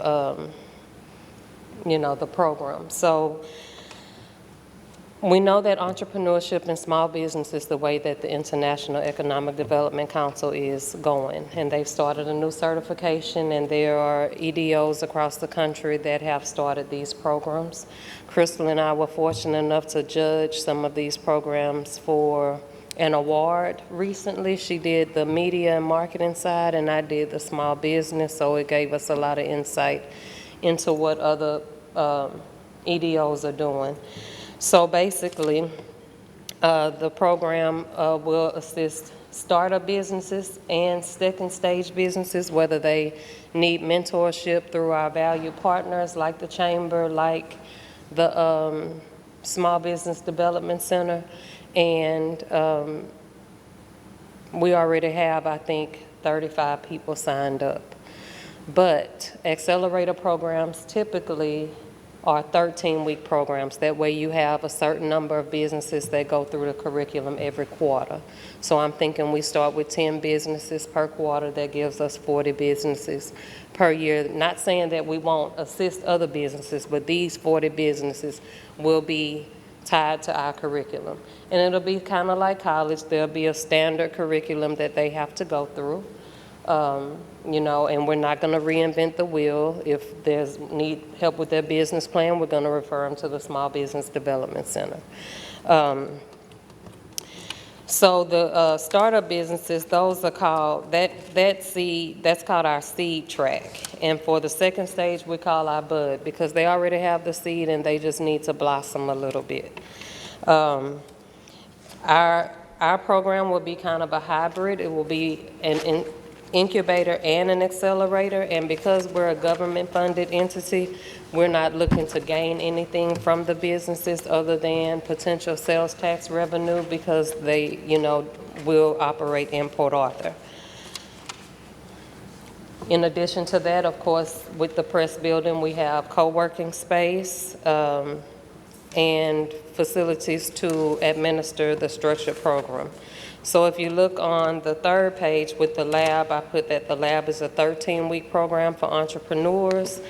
the program. So we know that entrepreneurship and small business is the way that the International Economic Development Council is going. And they've started a new certification, and there are EDOs across the country that have started these programs. Crystal and I were fortunate enough to judge some of these programs for an award recently. She did the media and marketing side, and I did the small business, so it gave us a lot of insight into what other EDOs are doing. So basically, the program will assist startup businesses and second stage businesses, whether they need mentorship through our valued partners like the Chamber, like the Small Business Development Center. And we already have, I think, 35 people signed up. But accelerator programs typically are 13-week programs. That way you have a certain number of businesses that go through the curriculum every quarter. So I'm thinking we start with 10 businesses per quarter. That gives us 40 businesses per year. Not saying that we won't assist other businesses, but these 40 businesses will be tied to our curriculum. And it'll be kind of like college. There'll be a standard curriculum that they have to go through. You know, and we're not going to reinvent the wheel. If there's need help with their business plan, we're going to refer them to the Small Business Development Center. So the startup businesses, those are called, that's called our seed track. And for the second stage, we call our bud, because they already have the seed and they just need to blossom a little bit. Our program will be kind of a hybrid. It will be an incubator and an accelerator, and because we're a government-funded entity, we're not looking to gain anything from the businesses other than potential sales tax revenue, because they, you know, will operate in Port Arthur. In addition to that, of course, with the press building, we have co-working space and facilities to administer the structured program. So if you look on the third page with the lab, I put that the lab is a 13-week program for entrepreneurs.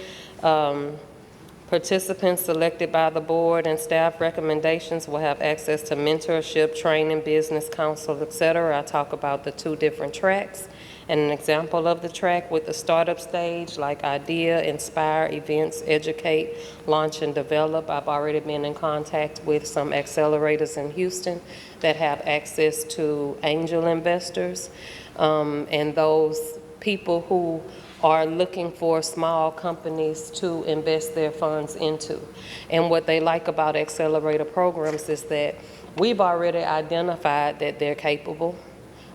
Participants selected by the board and staff recommendations will have access to mentorship, training, business counsel, etc. I talk about the 2 different tracks. And an example of the track with the startup stage, like idea, inspire, events, educate, launch, and develop. I've already been in contact with some accelerators in Houston that have access to angel investors and those people who are looking for small companies to invest their funds into. And what they like about accelerator programs is that we've already identified that they're capable.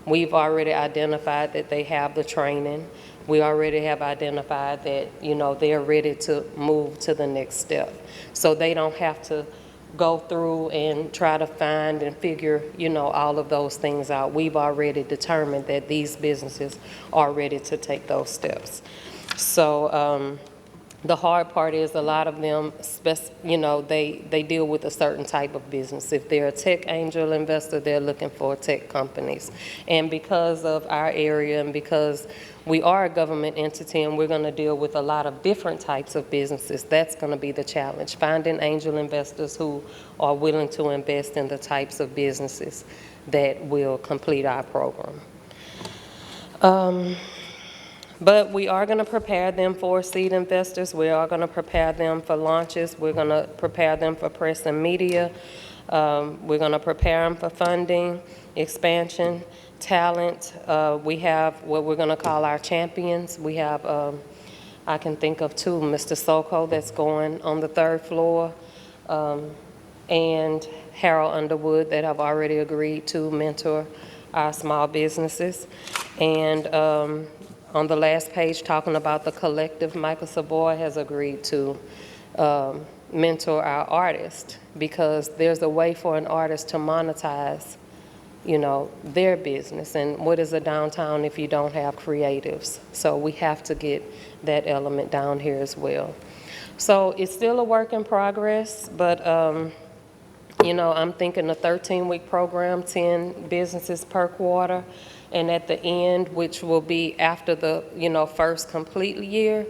We've already identified that they have the training. We already have identified that, you know, they're ready to move to the next step. So they don't have to go through and try to find and figure, you know, all of those things out. We've already determined that these businesses are ready to take those steps. So the hard part is a lot of them, you know, they deal with a certain type of business. If they're a tech angel investor, they're looking for tech companies. And because of our area and because we are a government entity and we're going to deal with a lot of different types of businesses, that's going to be the challenge, finding angel investors who are willing to invest in the types of businesses that will complete our program. But we are going to prepare them for seed investors. We are going to prepare them for launches. We're going to prepare them for press and media. We're going to prepare them for funding, expansion, talent. We have what we're going to call our champions. We have, I can think of 2, Mr. Soko that's going on the 3rd floor, and Harold Underwood that have already agreed to mentor our small businesses. And on the last page, talking about the collective, Michael Savoy has agreed to mentor our artists, because there's a way for an artist to monetize, you know, their business. And what is a downtown if you don't have creatives? So we have to get that element down here as well. So it's still a work in progress, but you know, I'm thinking a 13-week program, 10 businesses per quarter. And at the end, which will be after the, you know, first complete year,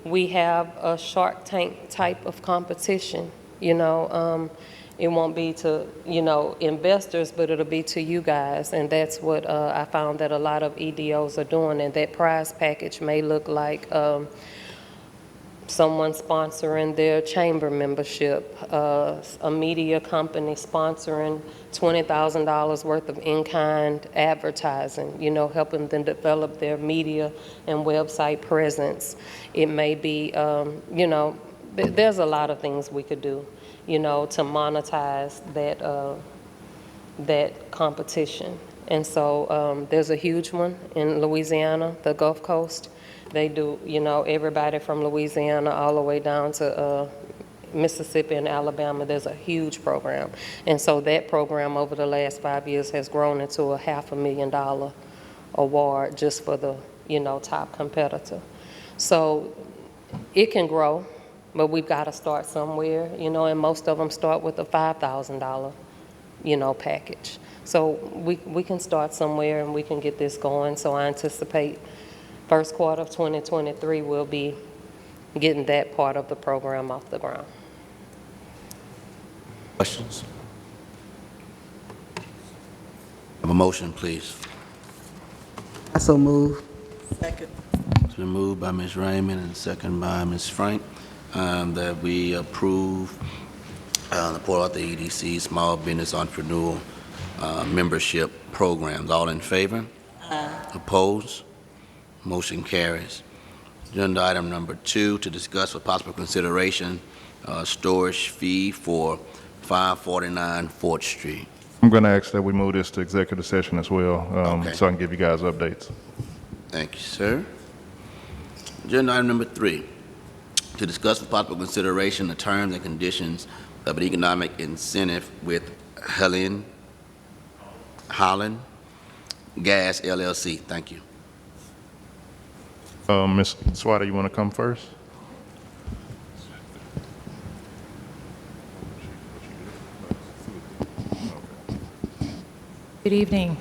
we have a Shark Tank type of competition. You know, it won't be to, you know, investors, but it'll be to you guys. And that's what I found that a lot of EDOs are doing. And that prize package may look like someone sponsoring their chamber membership, a media company sponsoring $20,000 worth of in-kind advertising, you know, helping them develop their media and website presence. It may be, you know, there's a lot of things we could do, you know, to monetize that competition. And so there's a huge one in Louisiana, the Gulf Coast. They do, you know, everybody from Louisiana all the way down to Mississippi and Alabama. There's a huge program. And so that program over the last 5 years has grown into a $500,000 award just for the, you know, top competitor. So it can grow, but we've got to start somewhere, and most of them start with a $5,000, package. So we can start somewhere and we can get this going. So I anticipate first quarter of 2023 we'll be getting that part of the program off the ground. Questions? Have a motion, please. I so move. Second. It's been moved by Ms. Raymond and second by Ms. Frank that we approve the Port Arthur EDC Small Business Entrepreneur Membership Programs. All in favor? Opposed? Motion carries. Agenda item number 2, to discuss for possible consideration storage fee for 549 4th Street. I'm going to ask that we move this to executive session as well, Okay. so I can give you guys updates. Thank you, sir. Agenda item number 3, to discuss for possible consideration the terms and conditions of an economic incentive with Holland Gas LLC. Thank you. Ms. Swatter, you want to come first? Good evening.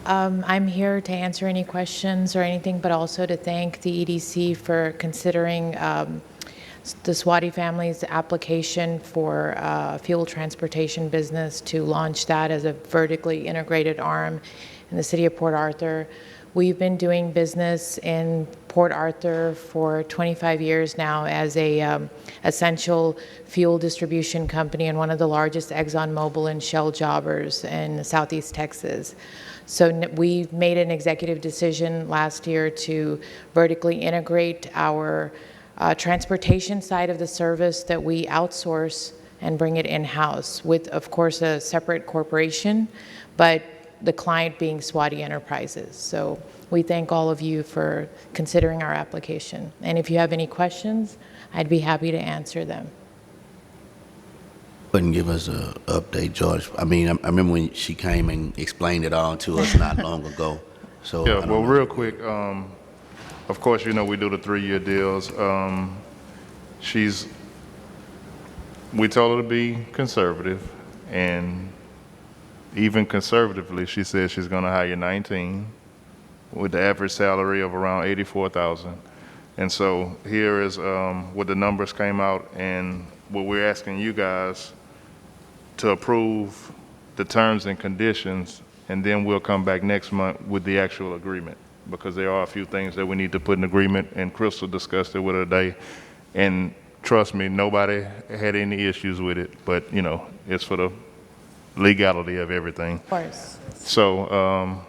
I'm here to answer any questions or anything, but also to thank the EDC for considering the Swati family's application for fuel transportation business to launch that as a vertically integrated arm in the city of Port Arthur. We've been doing business in Port Arthur for 25 years now as a essential fuel distribution company and one of the largest ExxonMobil and Shell jobbers in Southeast Texas. So we made an executive decision last year to vertically integrate our transportation side of the service that we outsource and bring it in-house with, of course, a separate corporation, but the client being Swati Enterprises. So we thank all of you for considering our application. And if you have any questions, I'd be happy to answer them. Couldn't give us an update, George. I mean, I remember when she came and explained it all to us not long ago. So Yeah, well, real quick, of course, we do the 3-year deals. We told her to be conservative, and even conservatively, she said she's going to hire 19 with the average salary of around $84,000. And so here is what the numbers came out, and what we're asking you guys to approve the terms and conditions, and then we'll come back next month with the actual agreement, because there are a few things that we need to put in agreement, and Crystal discussed it with her today. And trust me, nobody had any issues with it, but it's for the legality of everything. Of course. So,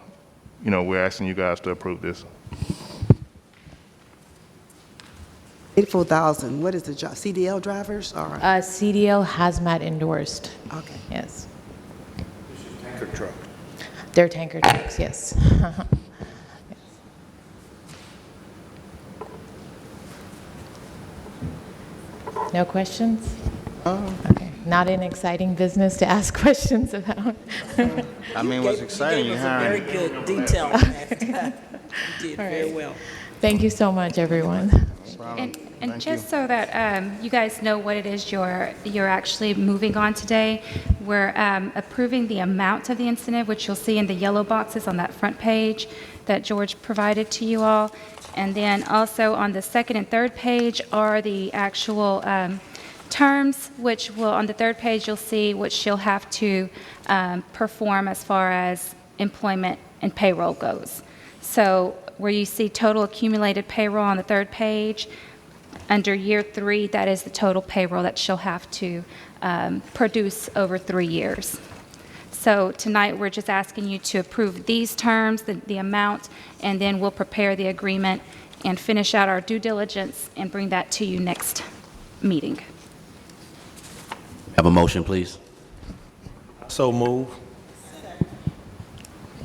we're asking you guys to approve this. 84,000, what is the job? CDL drivers or? CDL hazmat endorsed. Okay. Yes. Tanker truck. They're tanker trucks, yes. No questions? Okay. Not an exciting business to ask questions about. I mean, what's exciting, you're hiring. You gave us a very good detail on that. You did very well. Thank you so much, everyone. And just so that you guys know what it is you're actually moving on today, we're approving the amount of the incentive, which you'll see in the yellow boxes on that front page that George provided to you all. And then also on the second and third page are the actual terms, which will, on the third page, you'll see what she'll have to perform as far as employment and payroll goes. So where you see total accumulated payroll on the third page, under year 3, that is the total payroll that she'll have to produce over 3 years. So tonight, we're just asking you to approve these terms, the amount, and then we'll prepare the agreement and finish out our due diligence and bring that to you next meeting. Have a motion, please. So move.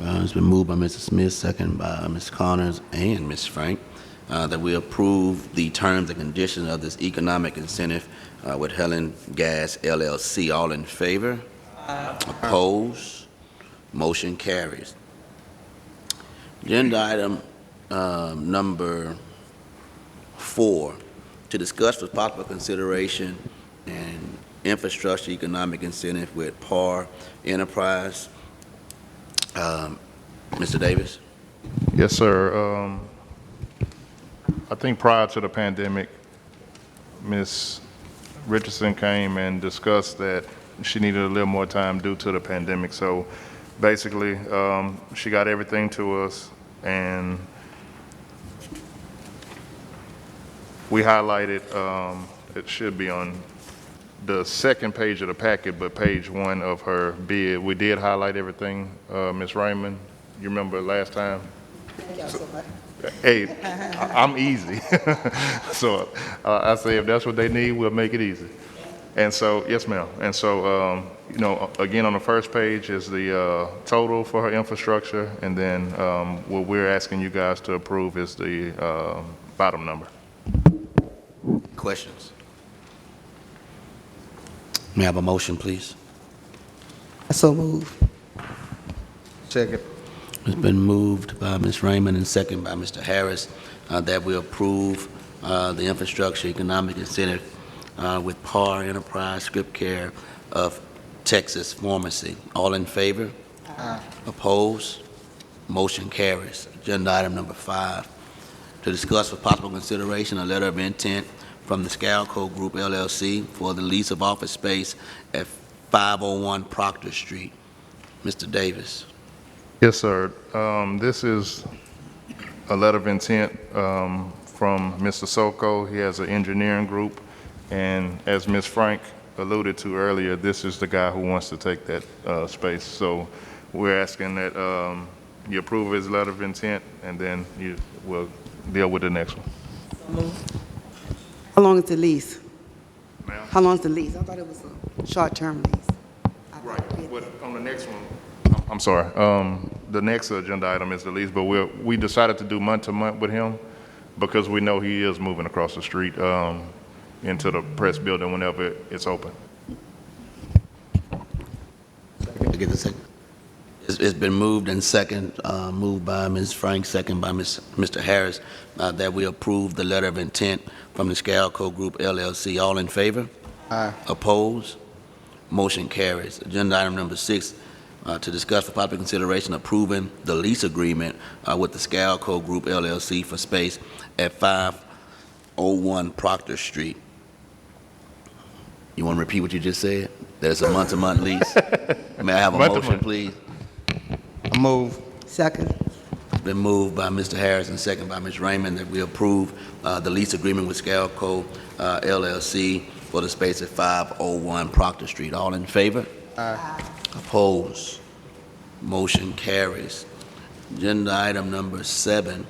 It's been moved by Mr. Smith, second by Ms. Connors and Ms. Frank, that we approve the terms and conditions of this economic incentive with Helen Gas LLC. All in favor? Opposed? Motion carries. Agenda item number 4, to discuss with possible consideration and infrastructure economic incentive with PAR Enterprise. Mr. Davis? Yes, sir. I think prior to the pandemic, Ms. Richardson came and discussed that she needed a little more time due to the pandemic. So basically, she got everything to us, and we highlighted, it should be on the second page of the packet, but page 1 of her bid. We did highlight everything, Ms. Raymond. You remember last time? Thank y'all so much. Hey, I'm easy. So I say if that's what they need, we'll make it easy. And so, yes, ma'am. And so, you know, again, on the first page is the total for her infrastructure, and then what we're asking you guys to approve is the bottom number. Questions? May I have a motion, please? I so move. Second. It's been moved by Ms. Raymond and second by Mr. Harris that we approve the infrastructure economic incentive with PAR Enterprise Script Care of Texas Pharmacy. All in favor? Aye. Opposed? Motion carries. Agenda item number 5, to discuss for possible consideration a letter of intent from the Scalco Group LLC for the lease of office space at 501 Proctor Street. Mr. Davis. Yes, sir. This is a letter of intent from Mr. Soko. He has an engineering group, and as Ms. Frank alluded to earlier, this is the guy who wants to take that space. So we're asking that you approve his letter of intent, and then you will deal with the next one. How long is the lease? Ma'am? How long is the lease? I thought it was a short-term lease. Right. On the next one, I'm sorry. The next agenda item is the lease, but we decided to do month-to-month with him because we know he is moving across the street into the press building whenever it's open. I get the second. It's been moved and second, moved by Ms. Frank, second by Mr. Harris, that we approve the letter of intent from the Scalco Group LLC. All in favor? Aye. Opposed? Motion carries. Agenda item number 6, to discuss for popular consideration approving the lease agreement with the Scalco Group LLC for space at 501 Proctor Street. You want to repeat what you just said? That it's a month-to-month lease? May I have a motion, please? I move. Second. It's been moved by Mr. Harris and second by Ms. Raymond that we approve the lease agreement with Scalco LLC for the space at 501 Proctor Street. All in favor? Aye. Opposed? Motion carries. Agenda item number 7,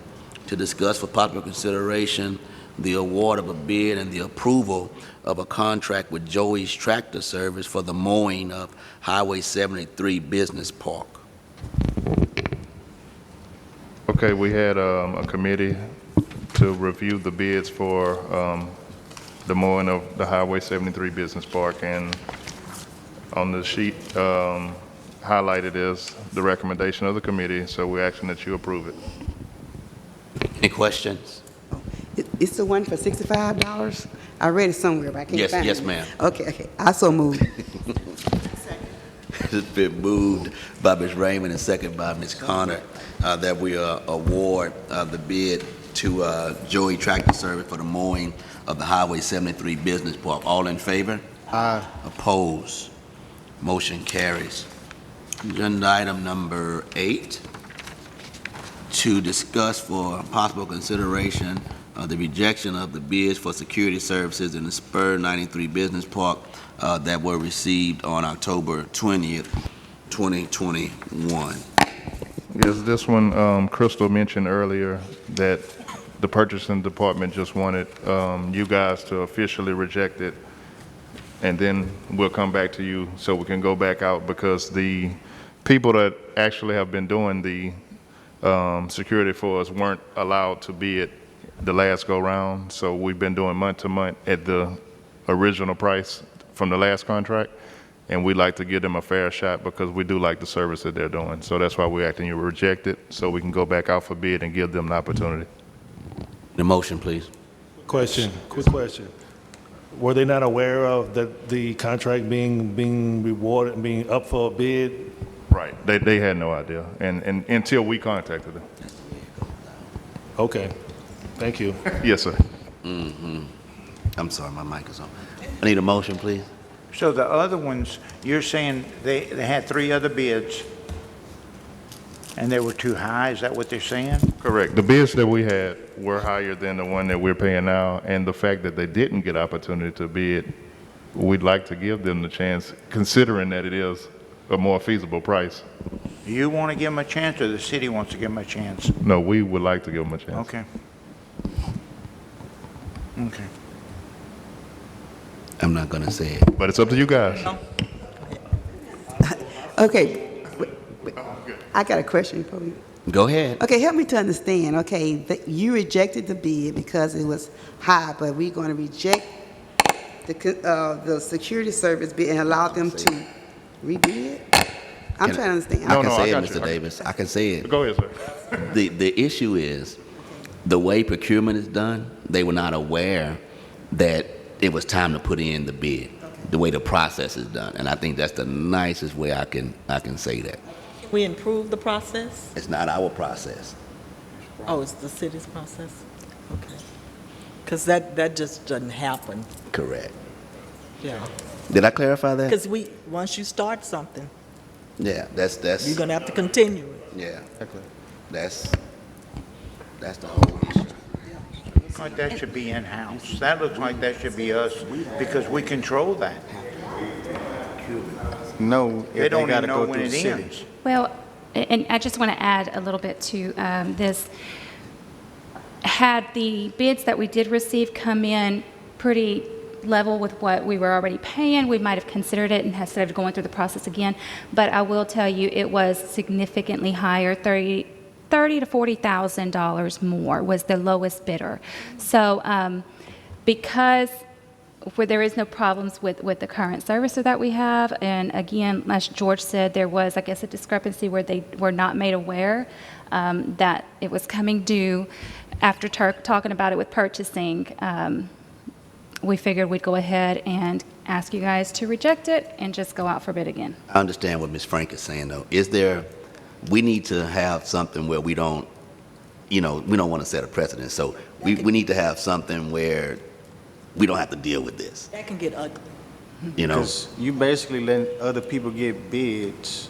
to discuss for popular consideration the award of a bid and the approval of a contract with Joey's Tractor Service for the mowing of Highway 73 Business Park. Okay, we had a committee to review the bids for the mowing of the Highway 73 Business Park, and on the sheet highlighted is the recommendation of the committee, so we're asking that you approve it. Any questions? It's the one for $65? I read it somewhere, but I can't find it. Yes, ma'am. Okay. I so move. It's been moved by Ms. Raymond and second by Ms. Connor that we award the bid to Joey Tractor Service for the mowing of the Highway 73 Business Park. All in favor? Aye. Opposed? Motion carries. Agenda item number 8, to discuss for possible consideration the rejection of the bids for security services in the Spur 93 Business Park that were received on October 20th, 2021. Yes, this one, Crystal mentioned earlier that the purchasing department just wanted you guys to officially reject it, and then we'll come back to you so we can go back out, because the people that actually have been doing the security for us weren't allowed to bid the last go-round, so we've been doing month-to-month at the original price from the last contract, and we'd like to give them a fair shot because we do like the service that they're doing. So that's why we're asking you to reject it, so we can go back out for bid and give them the opportunity. The motion, please. Quick question. Were they not aware of the contract being rewarded and being up for a bid? Right. They had no idea, and until we contacted them. Okay, thank you. Yes, sir. I'm sorry, my mic is on. I need a motion, please. So the other ones, you're saying they had 3 other bids, and they were too high, is that what they're saying? Correct. The bids that we had were higher than the one that we're paying now, and the fact that they didn't get opportunity to bid, we'd like to give them the chance, considering that it is a more feasible price. Do you want to give them a chance, or the city wants to give them a chance? No, we would like to give them a chance. Okay. Okay. I'm not going to say it. But it's up to you guys. Okay, I got a question for you. Go ahead. Okay, help me to understand. Okay, you rejected the bid because it was high, but we're going to reject the security service bid and allow them to rebid? I'm trying to understand. I can say it, got you. Mr. Davis. I can say it. Go ahead, sir. The issue is, the way procurement is done, they were not aware that it was time to put in the bid, the way the process is done. And I think that's the nicest way I can say that. We improve the process? It's not our process. Oh, it's the city's process? Okay. Because that just doesn't happen. Correct. Yeah. Did I clarify that? Because once you start something, Yeah, that's you're going to have to continue it. yeah. That's the whole issue. Looks like that should be in-house. That looks like that should be us, because we control that. No, if They don't gotta even know go when through it the city. ends. Well, and I just want to add a little bit to this. Had the bids that we did receive come in pretty level with what we were already paying, we might have considered it and instead of going through the process again. But I will tell you, it was significantly higher, $30,000 to $40,000 more was the lowest bidder. So because where there is no problems with the current servicer that we have, and again, as George said, there was, I guess, a discrepancy where they were not made aware that it was coming due. After talking about it with purchasing, we figured we'd go ahead and ask you guys to reject it and just go out for bid again. I understand what Ms. Frank is saying, though. We need to have something where we don't want to set a precedent. So we need to have something where we don't have to deal with this. That can get ugly. Because you basically letting other people get bids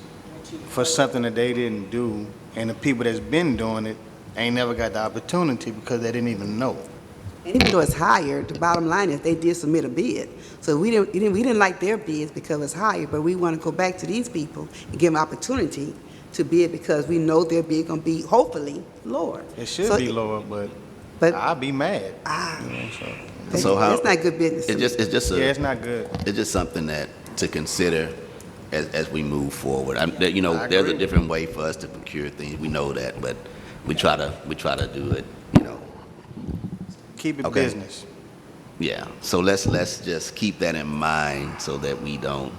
for something that they didn't do, and the people that's been doing it ain't never got the opportunity because they didn't even know. And even though it's higher, the bottom line is they did submit a bid. So we didn't like their bids because it's higher, but we want to go back to these people and give them opportunity to bid because we know their bid going to be hopefully lower. It should be lower, but I'll be mad. So how? It's not good business. It's not good. It's just something that to consider as we move forward. There's a different way for us to procure things. We know that, but we try to do it. Keep it Okay. business. Yeah. So let's just keep that in mind so that we don't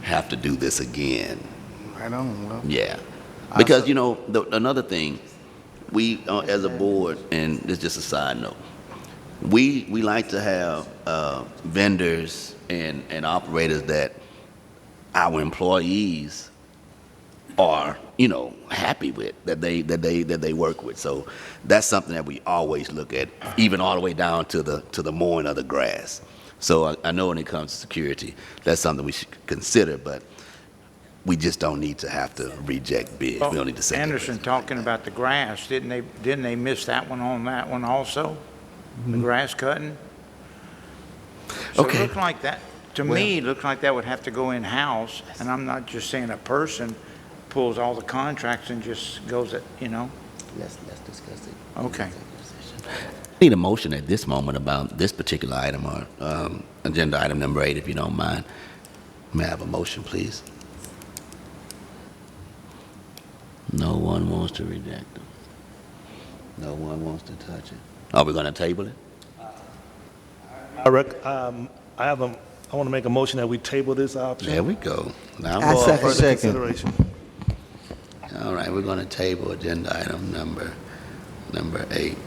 have to do this again. Right on. Well, Yeah. Because another thing, we as a board, and it's just a side note, we like to have vendors and operators that our employees are happy with, that they work with. So that's something that we always look at, even all the way down to the mowing of the grass. So I know when it comes to security, that's something we should consider, but we just don't need to have to reject bids. We don't need to say Anderson talking about the grass, didn't they miss that one on that one also? The grass cutting? So Okay. it looked like that, to me, it looked like that would have to go in-house, and I'm not just saying a person pulls all the contracts and just goes at. Let's discuss it. Okay. I need a motion at this moment about this particular item, or agenda item number 8, if you don't mind. May I have a motion, please? No one wants to reject them. No one wants to touch it. Are we going to table it? I want to make a motion that we table this option. There we go. Now I we're second. For further consideration. all right. We're going to table agenda item number 8.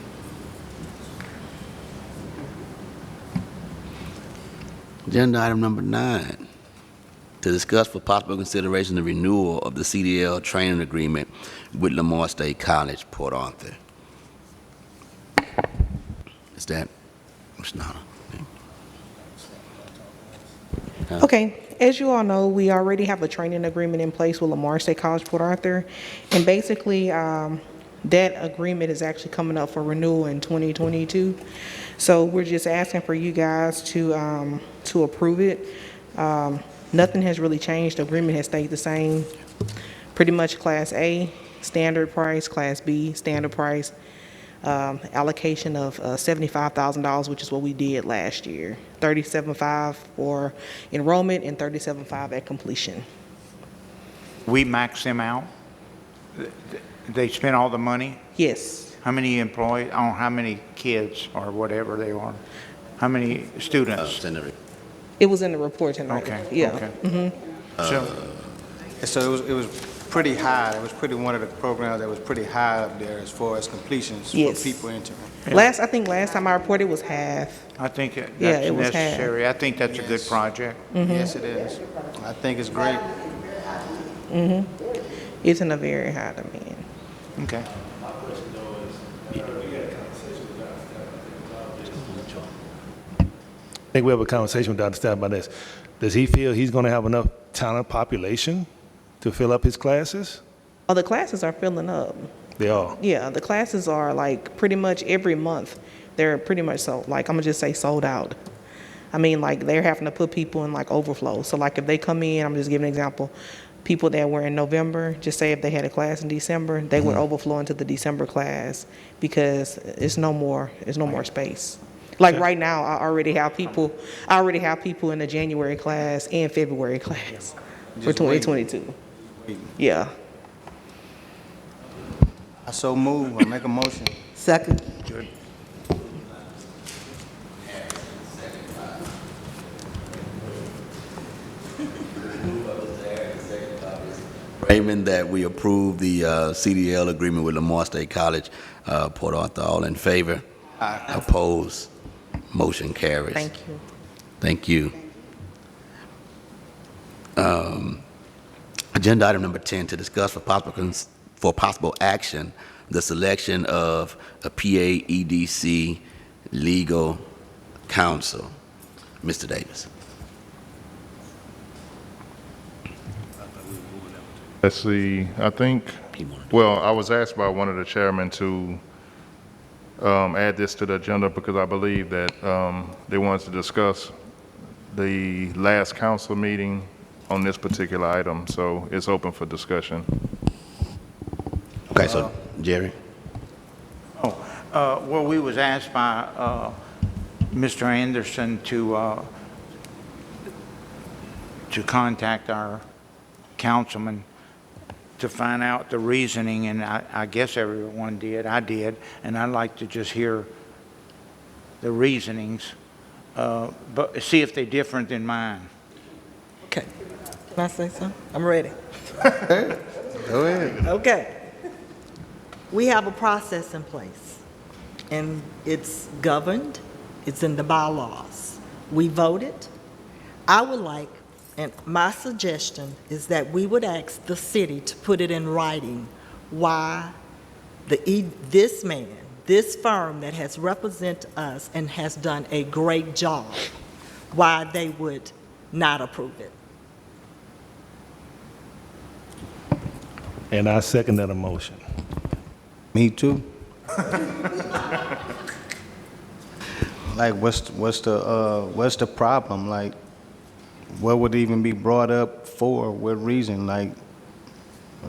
Agenda item number 9, to discuss for possible consideration the renewal of the CDL training agreement with Lamar State College, Port Arthur. Is that, Ms. Nana? Okay, as you all know, we already have a training agreement in place with Lamar State College, Port Arthur. And basically, that agreement is actually coming up for renewal in 2022. So we're just asking for you guys to approve it. Nothing has really changed. The agreement has stayed the same. Pretty much Class A, standard price, Class B, standard price, allocation of $75,000, which is what we did last year. $37,500 for enrollment and $37,500 at completion. We max them out? They spend all the money? Yes. How many employees, oh, how many kids or whatever they are? How many students? It was in the report tonight. Okay, Yeah. okay. So it was pretty high. It was one of the programs that was pretty high up there as far as completions Yes. for people entering. I think last time I reported was half. I think that's it was half. necessary. I think that's a good project. Yes, it is. I think it's great. It's in a very high demand. Okay. I think we have a conversation with Dr. Staff about this. Does he feel he's going to have enough talent population to fill up his classes? Oh, the classes are filling up. They are. Yeah, the classes are like pretty much every month. They're pretty much I'm gonna just say sold out. I mean, like they're having to put people in like overflow. So like if they come in, I'm just giving an example. People that were in November, just say if they had a class in December, they would overflow into the December class because it's no more space. Like right now, I already have people in the January class and February class for 2022. Yeah. I so move. I make a motion. Second. Good. Raymond, that we approve the CDL agreement with Lamar State College, Port Arthur. All in favor? Aye. Opposed? Motion carries. Thank you. Thank you. Agenda item number 10, to discuss for possible action, the selection of a PA EDC legal counsel. Mr. Davis. Let's see, I think, well, I was asked by one of the chairmen to add this to the agenda because I believe that they wanted to discuss the last council meeting on this particular item, so it's open for discussion. Okay, so Jerry. Well, we was asked by Mr. Anderson to contact our councilman to find out the reasoning, and I guess everyone did. I did, and I'd like to just hear the reasonings, but see if they're different than mine. Okay. Can I say something? I'm ready. Go ahead. Okay. We have a process in place, and it's governed. It's in the bylaws. We voted. I would like, and my suggestion is that we would ask the city to put it in writing why this man, this firm that has represented us and has done a great job, why they would not approve it. And I second that motion. Me too. Like, what's the problem? Like, what would even be brought up for? What reason? Like,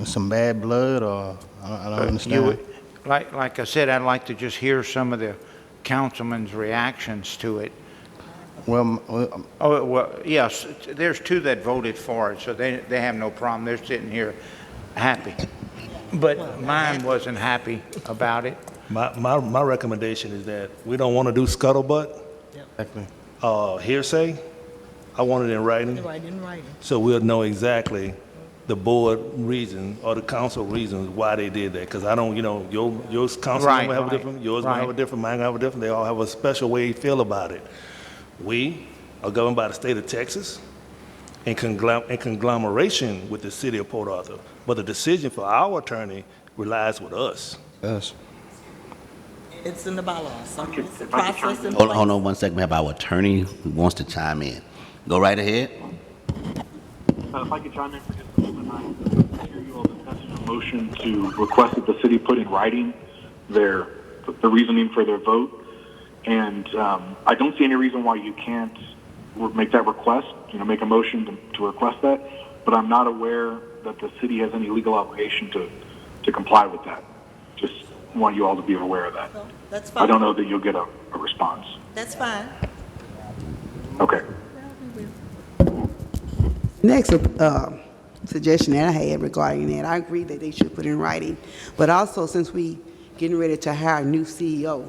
some bad blood, or I don't understand. Like I said, I'd like to just hear some of the councilman's reactions to it. Well, Oh, well, yes, there's two that voted for it, so they have no problem. They're sitting here happy. But mine wasn't happy about it. My recommendation is that we don't want to do scuttlebutt, hearsay. I want it in writing, In writing. so we'll know exactly the board reason or the council reasons why they did that. Because I don't, your council Right, gonna have a right, different, yours gonna have a right. different, mine gonna have a different. They all have a special way they feel about it. We are governed by the state of Texas in conglomeration with the city of Port Arthur. But the decision for our attorney relies with us. Yes. It's in the bylaws. Okay, It's a if I could process chime in Hold place. on 1 second. We have our attorney who wants to chime in. Go right ahead. If I could chime in for just a moment, I hear you all discussing a motion to request that the city put in writing the reasoning for their vote. And I don't see any reason why you can't make that request, make a motion to request that. But I'm not aware that the city has any legal obligation to comply with that. Just want you all to be aware of that. Well, that's fine. I don't know that you'll get a response. That's fine. Okay. Next suggestion that I had regarding that, I agree that they should put in writing. But also, since we getting ready to hire a new CEO,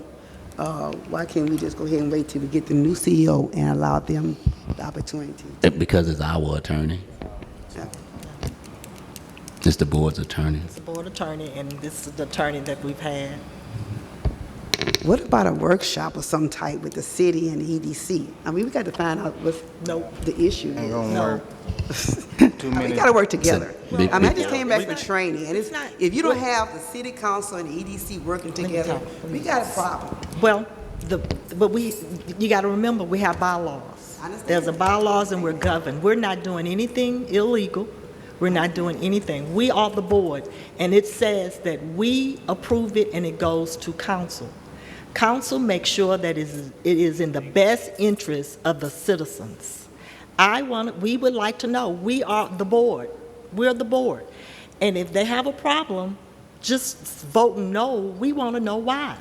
why can't we just go ahead and wait till we get the new CEO and allow them the opportunity? Because it's our attorney. Yeah. It's the board's attorney. It's the board attorney, and this is the attorney that we've had. What about a workshop of some type with the city and the EDC? I mean, we got to find out what the issue is. Ain't gonna work. Too We many. got to work together. Big- I mean, I big- just came back from training, and It's not- if you don't have the city council and the EDC working together, we got a problem. Well, you got to remember, we have bylaws. I understand. There's a bylaws and we're governed. We're not doing anything illegal. We're not doing anything. We are the board, and it says that we approve it and it goes to council. Council makes sure that it is in the best interest of the citizens. We would like to know, we are the board. We're the board. And if they have a problem, just vote no. We want to know why.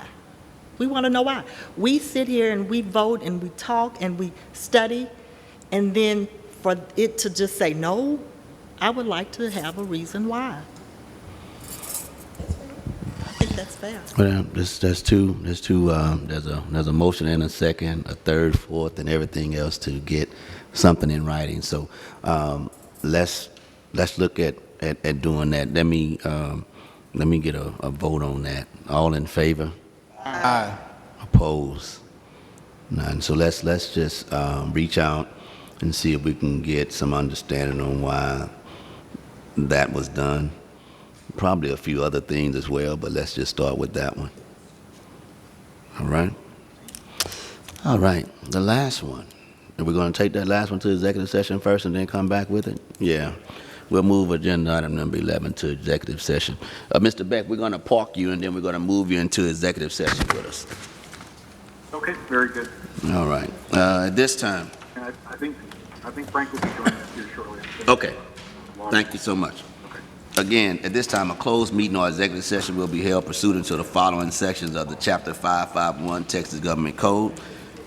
We want to know why. We sit here and we vote and we talk and we study, and then for it to just say no, I would like to have a reason why. I think that's fair. Well, there's a motion and a second, a third, fourth, and everything else to get something in writing. So let's look at doing that. Let me get a vote on that. All in favor? Aye. Opposed? None. So let's just reach out and see if we can get some understanding on why that was done. Probably a few other things as well, but let's just start with that one. All right? All right, the last one. And we're going to take that last one to executive session first and then come back with it? Yeah. We'll move agenda item number 11 to executive session. Mr. Beck, we're going to park you, and then we're going to move you into executive session with us. Okay, very good. All right. At this time. And I think Frank will be joining us here shortly. Okay. Thank you so much. Again, at this time, a closed meeting or executive session will be held pursuant to the following sections of the Chapter 551 Texas Government Code,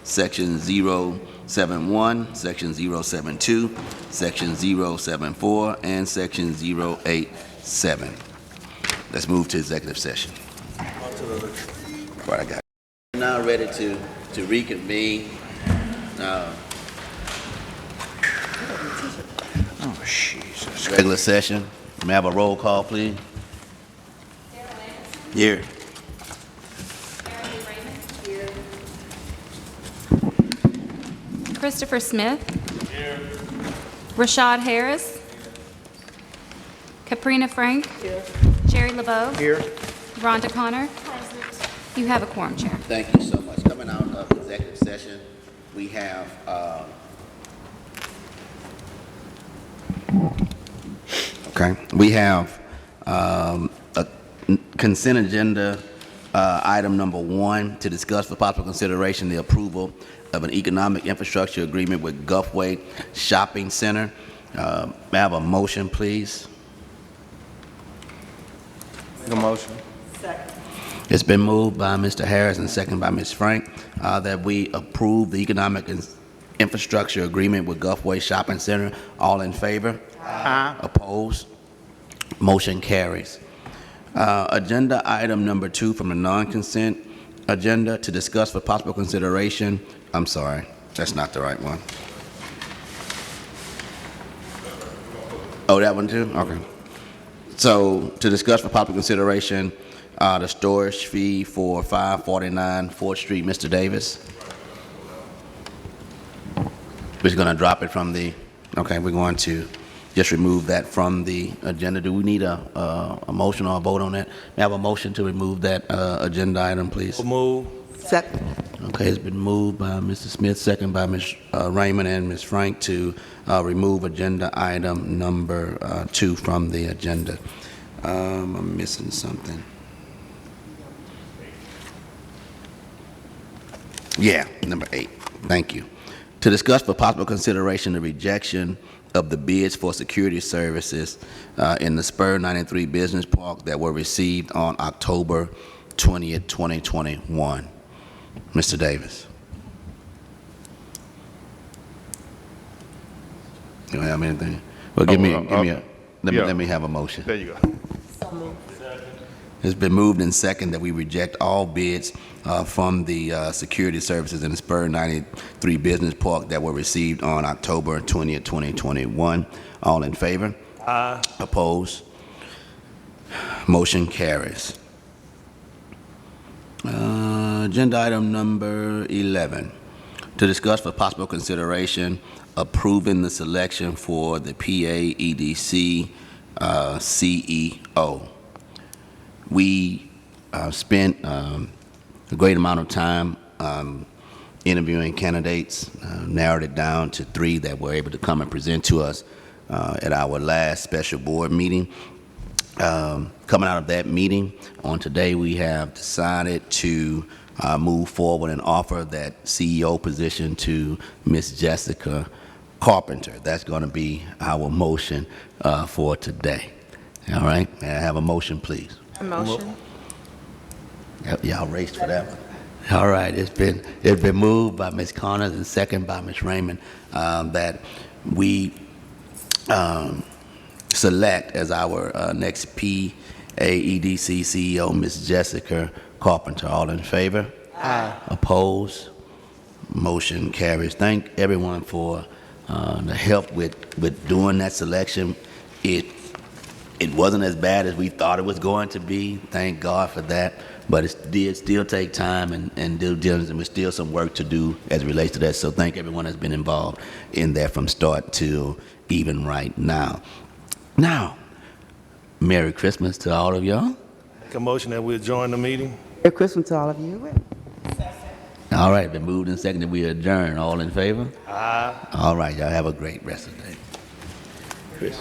Section 071, Section 072, Section 074, and Section 087. Let's move to executive session. Right, I got it. Now ready to reconvene. Oh, Jesus. Regular session. May I have a roll call, please? Here. Christopher Smith. Here. Rashad Harris. Kaprina Frank. Here. Jerry LeBeau. Here. Rhonda Connor. You have a quorum, Chair. Thank you so much. Coming out of executive session, we have a consent agenda item number 1 to discuss for possible consideration the approval of an economic infrastructure agreement with Gulfway Shopping Center. May I have a motion, please? Make a motion. It's been moved by Mr. Harris and second by Ms. Frank that we approve the economic infrastructure agreement with Gulfway Shopping Center. All in favor? Aye. Opposed? Motion carries. Agenda item number 2 from the non-consent agenda to discuss for possible consideration. I'm sorry, that's not the right one. Oh, that one too? Okay. So to discuss for possible consideration the storage fee for 549 4th Street, Mr. Davis. We're just going to drop it from the, okay, we're going to just remove that from the agenda. Do we need a motion or a vote on that? May I have a motion to remove that agenda item, please? Move. Second. Okay, it's been moved by Mr. Smith, second by Ms. Raymond and Ms. Frank to remove agenda item number 2 from the agenda. I'm missing something. Yeah, number 8. Thank you. To discuss for possible consideration the rejection of the bids for security services in the Spur 93 Business Park that were received on October 20th, 2021. Mr. Davis. You don't have anything? Well, let me have a motion. There you go. It's been moved and second that we reject all bids from the security services in the Spur 93 Business Park that were received on October 20th, 2021. All in favor? Aye. Opposed? Motion carries. Agenda item number 11. To discuss for possible consideration approving the selection for the PA EDC CEO. We spent a great amount of time interviewing candidates, narrowed it down to 3 that were able to come and present to us at our last special board meeting. Coming out of that meeting, on today we have decided to move forward and offer that CEO position to Ms. Jessica Carpenter. That's going to be our motion for today. All right, may I have a motion, please? A motion. Y'all raced for that one. All right, it's been moved by Ms. Connors and second by Ms. Raymond that we select as our next PAEDC CEO, Ms. Jessica Carpenter. All in favor? Aye. Opposed? Motion carries. Thank everyone for the help with doing that selection. It wasn't as bad as we thought it was going to be. Thank God for that. But it did still take time and due diligence, and there's still some work to do as it relates to that. So thank everyone that's been involved in that from start to even right now. Now, Merry Christmas to all of y'all. Make a motion that we adjourn the meeting. Merry Christmas to all of you. All right, been moved and seconded. We adjourn. All in favor? Aye. All right, y'all have a great rest of the day. Chris.